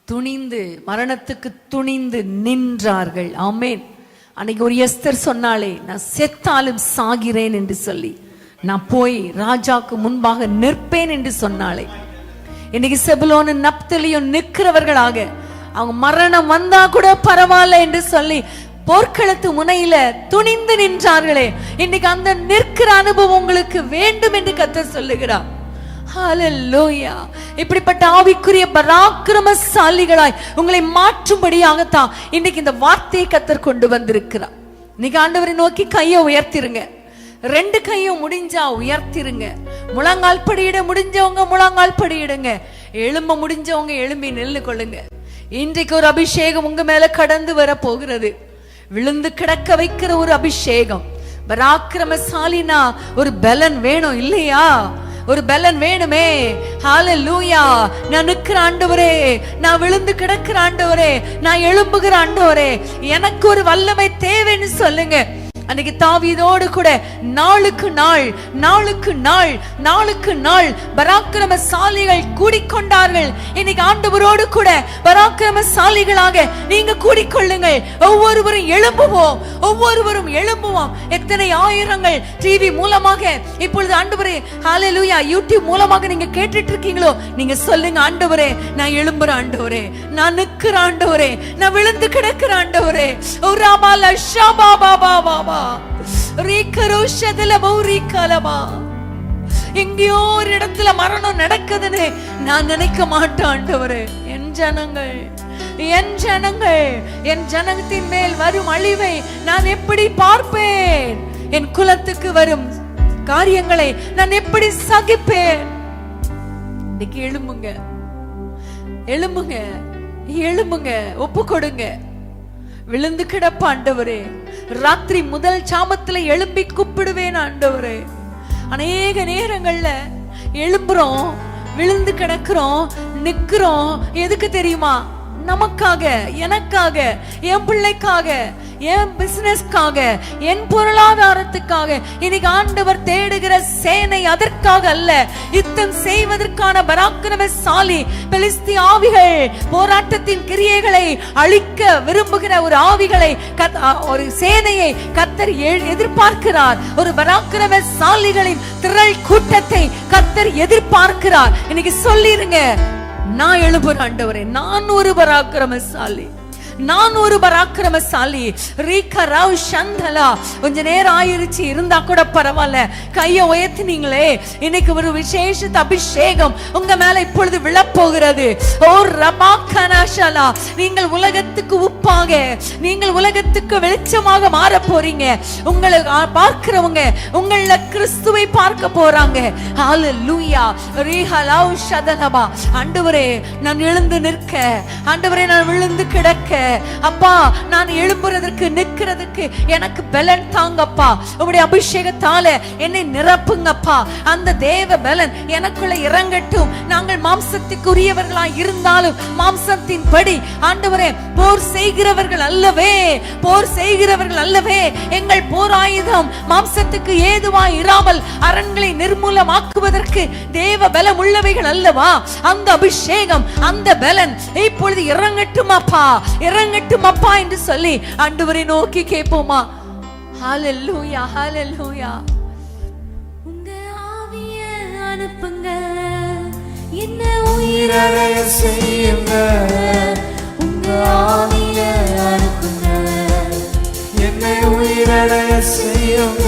துணிந்து, மரணத்துக்கு துணிந்து நின்றார்கள். ஆமென். அன்னைக்கு ஒரு எஸ்தர் சொன்னாலே, நான் செத்தாலும் சாகிறேன் என்று சொல்லி நான் போய் ராஜாக்கு முன்பாக நிற்பேன் என்று சொன்னாலே, இன்னைக்கு செபுலோனும் நப்தலியும் நிற்கிறவர்களாக, அவங்க மரணம் வந்தா கூட பரவாயில்ல என்று சொல்லி போர்க்களத்து முனையில துணிந்து நின்றார்களே. இன்னைக்கு அந்த நிற்கிற அனுபவம் உங்களுக்கு வேண்டும் என்று கர்த்தர் சொல்லுகிறார். ஹல்லேலூயா. இப்படிப்பட்ட ஆவிக்குரிய பராக்கிரமசாலிகளாய் உங்களை மாற்றும்படியாகத்தான் இன்னைக்கு இந்த வார்த்தையை கர்த்தர் கொண்டு வந்திருக்கிறார். இன்னைக்கு ஆண்டவரை நோக்கி கையை உயர்த்திருங்க. 2 கையும் முடிஞ்சா உயர்த்திருங்க. முழங்கால் படியிட முடிஞ்சவங்க முழங்கால் படியிடுங்க. எழும்ப முடிஞ்சவங்க எழும்பி நின்று கொள்ளுங்க. இன்றைக்கு ஒரு அபிஷேகம் உங்க மேல கடந்து வர போகிறது. விழுந்து கிடக்க வைக்கிற ஒரு அபிஷேகம். பராக்கிரமசாலினா ஒரு பலன் வேணும் இல்லையா? ஒரு பலன் வேணுமே. ஹல்லேலூயா. நான் நிற்கிற ஆண்டவரே, நான் விழுந்து கிடக்கிற ஆண்டவரே, நான் எழும்புகிற ஆண்டவரே, எனக்கு ஒரு வல்லமை தேவைன்னு சொல்லுங்க. அன்னைக்கு தாவீதோடு கூட நாளுக்கு நாள் நாளுக்கு நாள் நாளுக்கு நாள் பராக்கிரமசாலிகள் கூடிக்கொண்டார்கள். இன்னைக்கு ஆண்டவரோடு கூட பராக்கிரமசாலிகளாக நீங்க கூடிக்கொள்ளுங்கள். ஒவ்வொருவரும் எழும்புவோம், ஒவ்வொருவரும் எழும்புவோம். எத்தனை ஆயிரங்கள் டிவி மூலமாக இப்பொழுது ஆண்டவரே ஹல்லேலூயா யூடியூப் மூலமாக நீங்க கேட்டுட்டு இருக்கீங்களோ, நீங்க சொல்லுங்க, ஆண்டவரே நான் எழும்புற ஆண்டவரே, நான் நிற்கிற ஆண்டவரே, நான் விழுந்து கிடக்கிற ஆண்டவரே. ஓ ராமால ஷபா பாபா பாபா எங்கேயோ ஒரு இடத்துல மரணம் நடக்குதுன்னு நான் நினைக்க மாட்டேன் ஆண்டவரே. என் ஜனங்கள், என் ஜனங்கள், என் ஜனத்தின் மேல் வரும் அழிவை நான் எப்படி பார்ப்பேன்? என் குலத்துக்கு வரும் காரியங்களை நான் எப்படி சகிப்பேன்? இன்னைக்கு எழும்புங்க, எழும்புங்க, எழும்புங்க, ஒப்பு கொடுங்க. விழுந்து கிடப்ப ஆண்டவரே, ராத்திரி முதல் சாமத்துல எழும்பி கூப்பிடுவேன் ஆண்டவரே. அநேக நேரங்கள்ல எழும்புறோம், விழுந்து கிடக்கிறோம், நிக்கிறோம். எதுக்கு தெரியுமா? நமக்காக, எனக்காக, என் பிள்ளைக்காக, என் பிசினஸ்க்காக, என் பொருளாதாரத்துக்காக. இன்னைக்கு ஆண்டவர் தேடுகிற சேனை அதற்காக அல்ல. யுத்தம் செய்வதற்கான பராக்கிரமசாலி பெலிஸ்தி ஆவிகள், போராட்டத்தின் கிரியைகளை அழிக்க விரும்புகிற ஒரு ஆவிகளை, ஒரு சேனையை கர்த்தர் எதிர்பார்க்கிறார். ஒரு பராக்கிரமசாலிகளின் திரள் கூட்டத்தை கர்த்தர் எதிர்பார்க்கிறார். இன்னைக்கு சொல்லிருங்க, நான் எழும்புற ஆண்டவரே, நான் ஒரு பராக்கிரமசாலி, நான் ஒரு பராக்கிரமசாலி. ரீகராவ் சந்தலா. கொஞ்ச நேரம் ஆயிருச்சு, இருந்தா கூட பரவாயில்ல, கையை உயர்த்தினீங்களே. இன்னைக்கு ஒரு விசேஷ அபிஷேகம் உங்க மேல இப்பொழுது விழப்போகிறது. ஓ ரபாகனாஷலா. நீங்கள் உலகத்துக்கு உப்பாக, நீங்கள் உலகத்துக்கு வெளிச்சமாக மாற போறீங்க. உங்களை பார்க்கிறவங்க உங்கள கிறிஸ்துவை பார்க்க போறாங்க. ஹல்லேலூயா. ரீஹலாவ் ஷதலபா. ஆண்டவரே நான் எழுந்து நிற்க, ஆண்டவரே நான் விழுந்து கிடக்க, அப்பா நான் எழும்புறதற்கு நிற்கிறதுக்கு எனக்கு பலன் தாங்கப்பா. உங்களுடைய அபிஷேகத்தால என்னை நிரப்புங்கப்பா. அந்த தேவ பலன் எனக்குள்ள இறங்கட்டும். நாங்கள் மாம்சத்துக்குரியவர்களாய் இருந்தாலும் மாம்சத்தின் படி ஆண்டவரே போர் செய்கிறவர்கள் அல்லவே, போர் செய்கிறவர்கள் அல்லவே. எங்கள் போர் ஆயுதம் மாம்சத்துக்கு ஏதுவாய் இராமல் அரண்களை நிர்மூலமாக்குவதற்கு தேவ பலம் உள்ளவைகள் அல்லவா. அந்த அபிஷேகம், அந்த பலன் இப்பொழுது இறங்கட்டும் அப்பா, இறங்கட்டும் அப்பா என்று சொல்லி ஆண்டவரை நோக்கி கேட்போமா? ஹல்லேலூயா, ஹல்லேலூயா. உங்க ஆவிய அனுப்புங்க, என்ன உயிரடைய செய்யுங்க. உங்க ஆவிய அனுப்புங்க, என்னை உயிரடைய செய்யுங்க.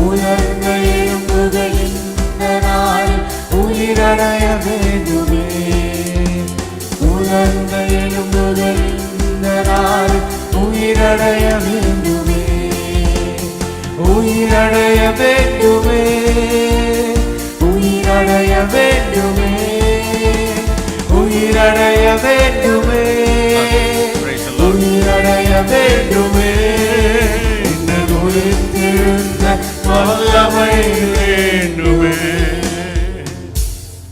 உலர்ந்த எலும்புகளின் நாள் உயிரடைய வேண்டுமே. உலர்ந்த எலும்புகளின் நாள் உயிரடைய வேண்டுமே. உயிரடைய வேண்டுமே. உயிரடைய வேண்டுமே. உயிரடைய வேண்டுமே. உயிரடைய வேண்டுமே. இன்னும் உயிர்த்தெழுந்த வல்லமை வேண்டுமே.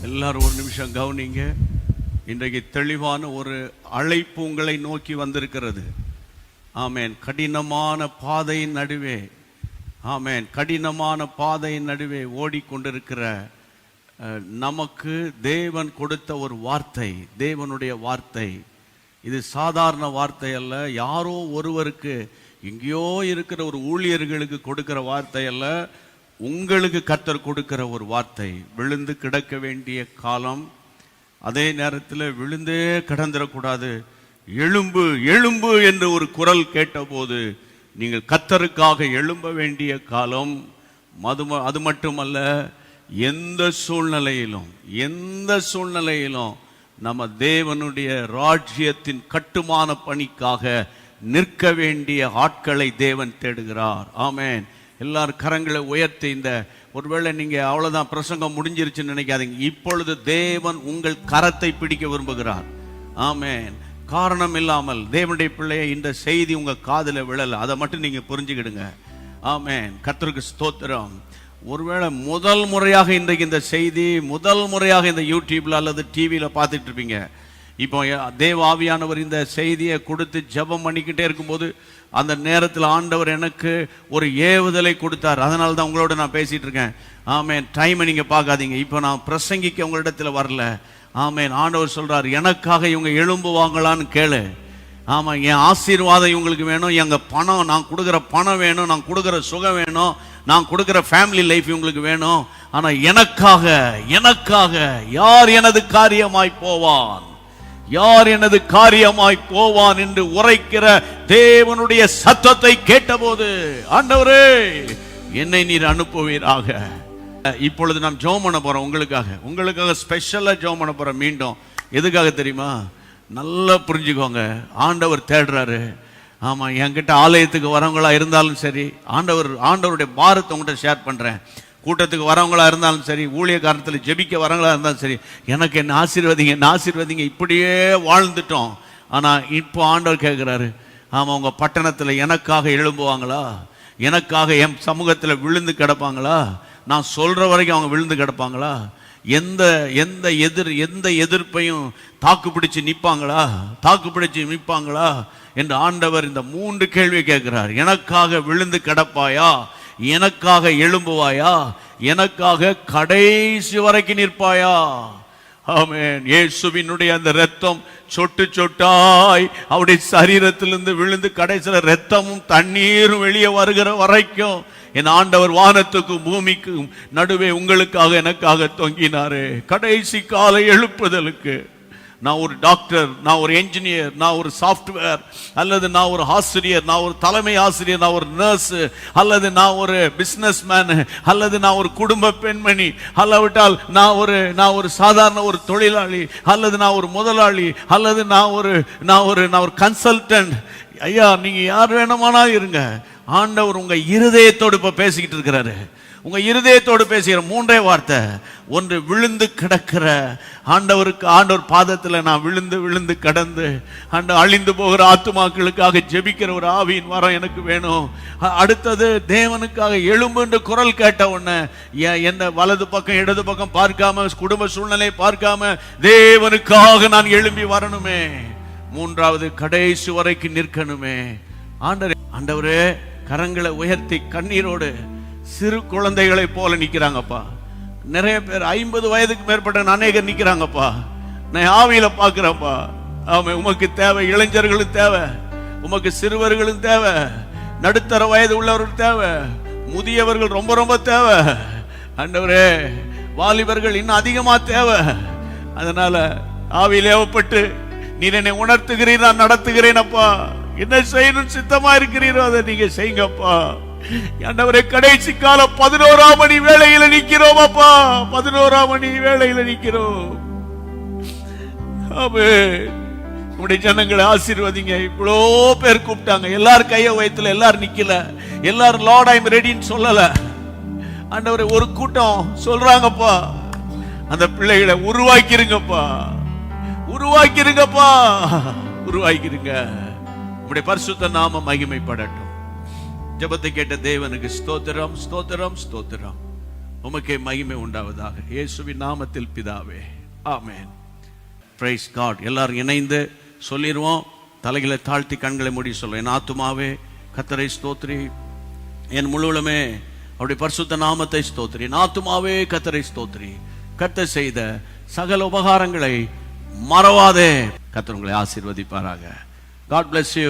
எல்லாரும் ஒரு நிமிஷம் கவனிங்க. இன்றைக்கு தெளிவான ஒரு அழைப்பு உங்களை நோக்கி வந்திருக்கிறது. ஆமேன். கடினமான பாதையின் நடுவே, ஆமேன், கடினமான பாதையின் நடுவே ஓடிக்கொண்டிருக்கிற நமக்கு தேவன் கொடுத்த ஒரு வார்த்தை, தேவனுடைய வார்த்தை. இது சாதாரண வார்த்தை அல்ல. யாரோ ஒருவருக்கு எங்கேயோ இருக்கிற ஒரு ஊழியர்களுக்கு கொடுக்கிற வார்த்தை அல்ல. உங்களுக்கு கர்த்தர் கொடுக்கிற ஒரு வார்த்தை. விழுந்து கிடக்க வேண்டிய காலம், அதே நேரத்தில் விழுந்தே கிடந்துடக்கூடாது. எழும்பு எழும்பு என்று ஒரு குரல் கேட்டபோது நீங்கள் கர்த்தருக்காக எழும்ப வேண்டிய காலம். அது மட்டுமல்ல, எந்த சூழ்நிலையிலும் நம்ம தேவனுடைய ராஜ்யத்தின் கட்டுமான பணிக்காக நிற்க வேண்டிய ஆட்களை தேவன் தேடுகிறார். ஆமேன். எல்லாரும் கரங்களை உயர்த்தி, இந்த ஒருவேளை நீங்க அவ்வளவுதான் பிரசங்கம் முடிஞ்சிருச்சுன்னு நினைக்காதீங்க. இப்பொழுது தேவன் உங்கள் கரத்தை பிடிக்க விரும்புகிறார். ஆமேன். காரணம் இல்லாமல் தேவனுடைய பிள்ளைய இந்த செய்தி உங்க காதுல விழல, அதை மட்டும் நீங்க புரிஞ்சுக்கிடுங்க. ஆமேன். கர்த்தருக்கு ஸ்தோத்திரம். ஒருவேளை முதல் முறையாக இன்றைக்கு இந்த செய்தி முதல் முறையாக இந்த யூடியூப்ல அல்லது டிவியில பார்த்துட்டு இருப்பீங்க. இப்போ தேவ ஆவியானவர் இந்த செய்தியை கொடுத்து ஜெபம் பண்ணிக்கிட்டே இருக்கும்போது அந்த நேரத்தில் ஆண்டவர் எனக்கு ஒரு ஏவுதலை கொடுத்தார். அதனால தான் உங்களோட நான் பேசிட்டு இருக்கேன். ஆமேன். டைமை நீங்க பார்க்காதீங்க. இப்போ நான் பிரசங்கிக்க உங்களிடத்துல வரல. ஆமேன். ஆண்டவர் சொல்றார், எனக்காக இவங்க எழும்புவாங்களான்னு கேளு. ஆமா, என் ஆசீர்வாதம் இவங்களுக்கு வேணும், எங்க பணம், நான் கொடுக்குற பணம் வேணும், நான் கொடுக்குற சுகம் வேணும், நான் கொடுக்குற ஃபேமிலி லைஃப் இவங்களுக்கு வேணும். ஆனா எனக்காக யார் எனது காரியமாய் போவான், யார் எனது காரியமாய் போவான் என்று உரைக்கிற தேவனுடைய சத்தத்தை கேட்டபோது, ஆண்டவரே என்னை நீர் அனுப்புவீராக. இப்பொழுது நாம் ஜெபம் பண்ண போறோம். உங்களுக்காக ஸ்பெஷலா ஜெபம் பண்ண போறோம். மீண்டும் எதுக்காக தெரியுமா? நல்லா புரிஞ்சுக்கோங்க. ஆண்டவர் தேடுறாரு. ஆமா, என்கிட்ட ஆலயத்துக்கு வரவங்களா இருந்தாலும் சரி, ஆண்டவருடைய பாரத்தை உங்கள்கிட்ட ஷேர் பண்றேன். கூட்டத்துக்கு வரவங்களா இருந்தாலும் சரி, ஊழியக்காரத்தில் ஜெபிக்க வரவங்களா இருந்தாலும் சரி, எனக்கு என்ன ஆசீர்வதிங்க. இப்படியே வாழ்ந்துட்டோம். ஆனா இப்போ ஆண்டவர் கேட்கிறாரு, ஆமா, உங்க பட்டணத்துல எனக்காக எழும்புவாங்களா? எனக்காக என் சமூகத்துல விழுந்து கிடப்பாங்களா? நான் சொல்ற வரைக்கும் அவங்க விழுந்து கிடப்பாங்களா? எந்த எதிர்ப்பையும் தாக்கு பிடிச்சு நிற்பாங்களா என்று ஆண்டவர் இந்த 3 கேள்வி கேட்கிறார். எனக்காக விழுந்து கிடப்பாயா? எனக்காக எழும்புவாயா? எனக்காக கடைசி வரைக்கும் நிற்பாயா? ஆமென். இயேசுவினுடைய அந்த இரத்தம் சொட்டு சொட்டாய் அவருடைய சரீரத்திலிருந்து விழுந்து கடைசியில் இரத்தமும் தண்ணீரும் வெளியே வருகிற வரைக்கும் என் ஆண்டவர் வானத்துக்கும் பூமிக்கும் நடுவே உங்களுக்காக எனக்காக தொங்கினாரே. கடைசி கால எழுப்புதலுக்கு நான் ஒரு டாக்டர், நான் ஒரு என்ஜினியர், நான் ஒரு சாஃப்ட்வேர், அல்லது நான் ஒரு ஆசிரியர், நான் ஒரு தலைமை ஆசிரியர், நான் ஒரு நர்ஸ், அல்லது நான் ஒரு பிசினஸ் மேன், அல்லது நான் ஒரு குடும்ப பெண்மணி, அல்லாவிட்டால் நான் ஒரு சாதாரண ஒரு தொழிலாளி, அல்லது நான் ஒரு முதலாளி, அல்லது நான் ஒரு கன்சல்டன்ட். ஐயா, நீங்க யார் வேணுமானா இருங்க. ஆண்டவர் உங்க இருதயத்தோடு இப்ப பேசிக்கிட்டு இருக்கிறாரு. உங்க இருதயத்தோடு பேசுகிற மூன்றே வார்த்தை. ஒன்று, விழுந்து கிடக்கிற ஆண்டவர் பாதத்தில் நான் விழுந்து விழுந்து கடந்து அழிந்து போகிற ஆத்துமாக்களுக்காக ஜெபிக்கிற ஒரு ஆவியின் வரம் எனக்கு வேணும். அடுத்தது, தேவனுக்காக எழும்பு என்று குரல் கேட்ட உடனே என்ன வலது பக்கம் இடது பக்கம் பார்க்காம, குடும்ப சூழ்நிலை பார்க்காம தேவனுக்காக நான் எழும்பி வரணுமே. மூன்றாவது, கடைசி வரைக்கும் நிற்கணுமே. ஆண்டவரே, கரங்களை உயர்த்தி கண்ணீரோடு சிறு குழந்தைகளை போல நிக்கிறாங்கப்பா. நிறைய பேர் 50 வயதுக்கு மேற்பட்ட அநேகர் நிக்கிறாங்கப்பா. நான் ஆவியில பாக்குறேன்ப்பா. ஆமாம், உமக்கு தேவை, இளைஞர்களும் தேவை, உமக்கு சிறுவர்களும் தேவை, நடுத்தர வயது உள்ளவர்கள் தேவை, முதியவர்கள் ரொம்ப ரொம்ப தேவை. ஆண்டவரே, வாலிபர்கள் இன்னும் அதிகமா தேவை. அதனால ஆவியில் ஏவப்பட்டு நீர் என்னை உணர்த்துகிறீர், நான் நடத்துகிறேன் அப்பா. என்ன செய்யணும் சித்தமா இருக்கிறீரோ அதை நீங்க செய்யுங்கப்பா. ஆண்டவரே, கடைசி காலம் 11ஆம் மணி வேளையில நிக்கிறோம் அப்பா. 11ஆம் மணி வேளையில நிக்கிறோம். ஆமென். உடைய ஜனங்களை ஆசீர்வதிங்க. இவ்வளோ பேர் கூப்பிட்டாங்க, எல்லாரும் கைய வயத்துல, எல்லாரும் நிக்கல, எல்லாரும் லார்ட் ஐ அம் ரெடின்னு சொல்லல. ஆண்டவரே, ஒரு கூட்டம் சொல்றாங்கப்பா. அந்த பிள்ளைகளை உருவாக்கிருங்கப்பா, உருவாக்கிருங்கப்பா, உருவாக்கிருங்க. உடைய பரிசுத்த நாம மகிமைப்படட்டும். ஜெபத்தை கேட்ட தேவனுக்கு ஸ்தோத்திரம், ஸ்தோத்திரம், ஸ்தோத்திரம். உமக்கே மகிமை உண்டாவதாக, இயேசுவின் நாமத்தில் பிதாவே, ஆமென். Price God. எல்லாரும் இணைந்து சொல்லிடுவோம். தலைகளை தாழ்த்தி கண்களை மூடி சொல்லுவோம். என் ஆத்துமாவே கர்த்தரை ஸ்தோத்திரி, என் முழுவலுமே அவருடைய பரிசுத்த நாமத்தை ஸ்தோத்திரி. என் ஆத்துமாவே கர்த்தரை ஸ்தோத்திரி, கர்த்தர் செய்த சகல உபகாரங்களை மறவாதே. கர்த்தர் உங்களை ஆசீர்வதிப்பாராக. God bless you.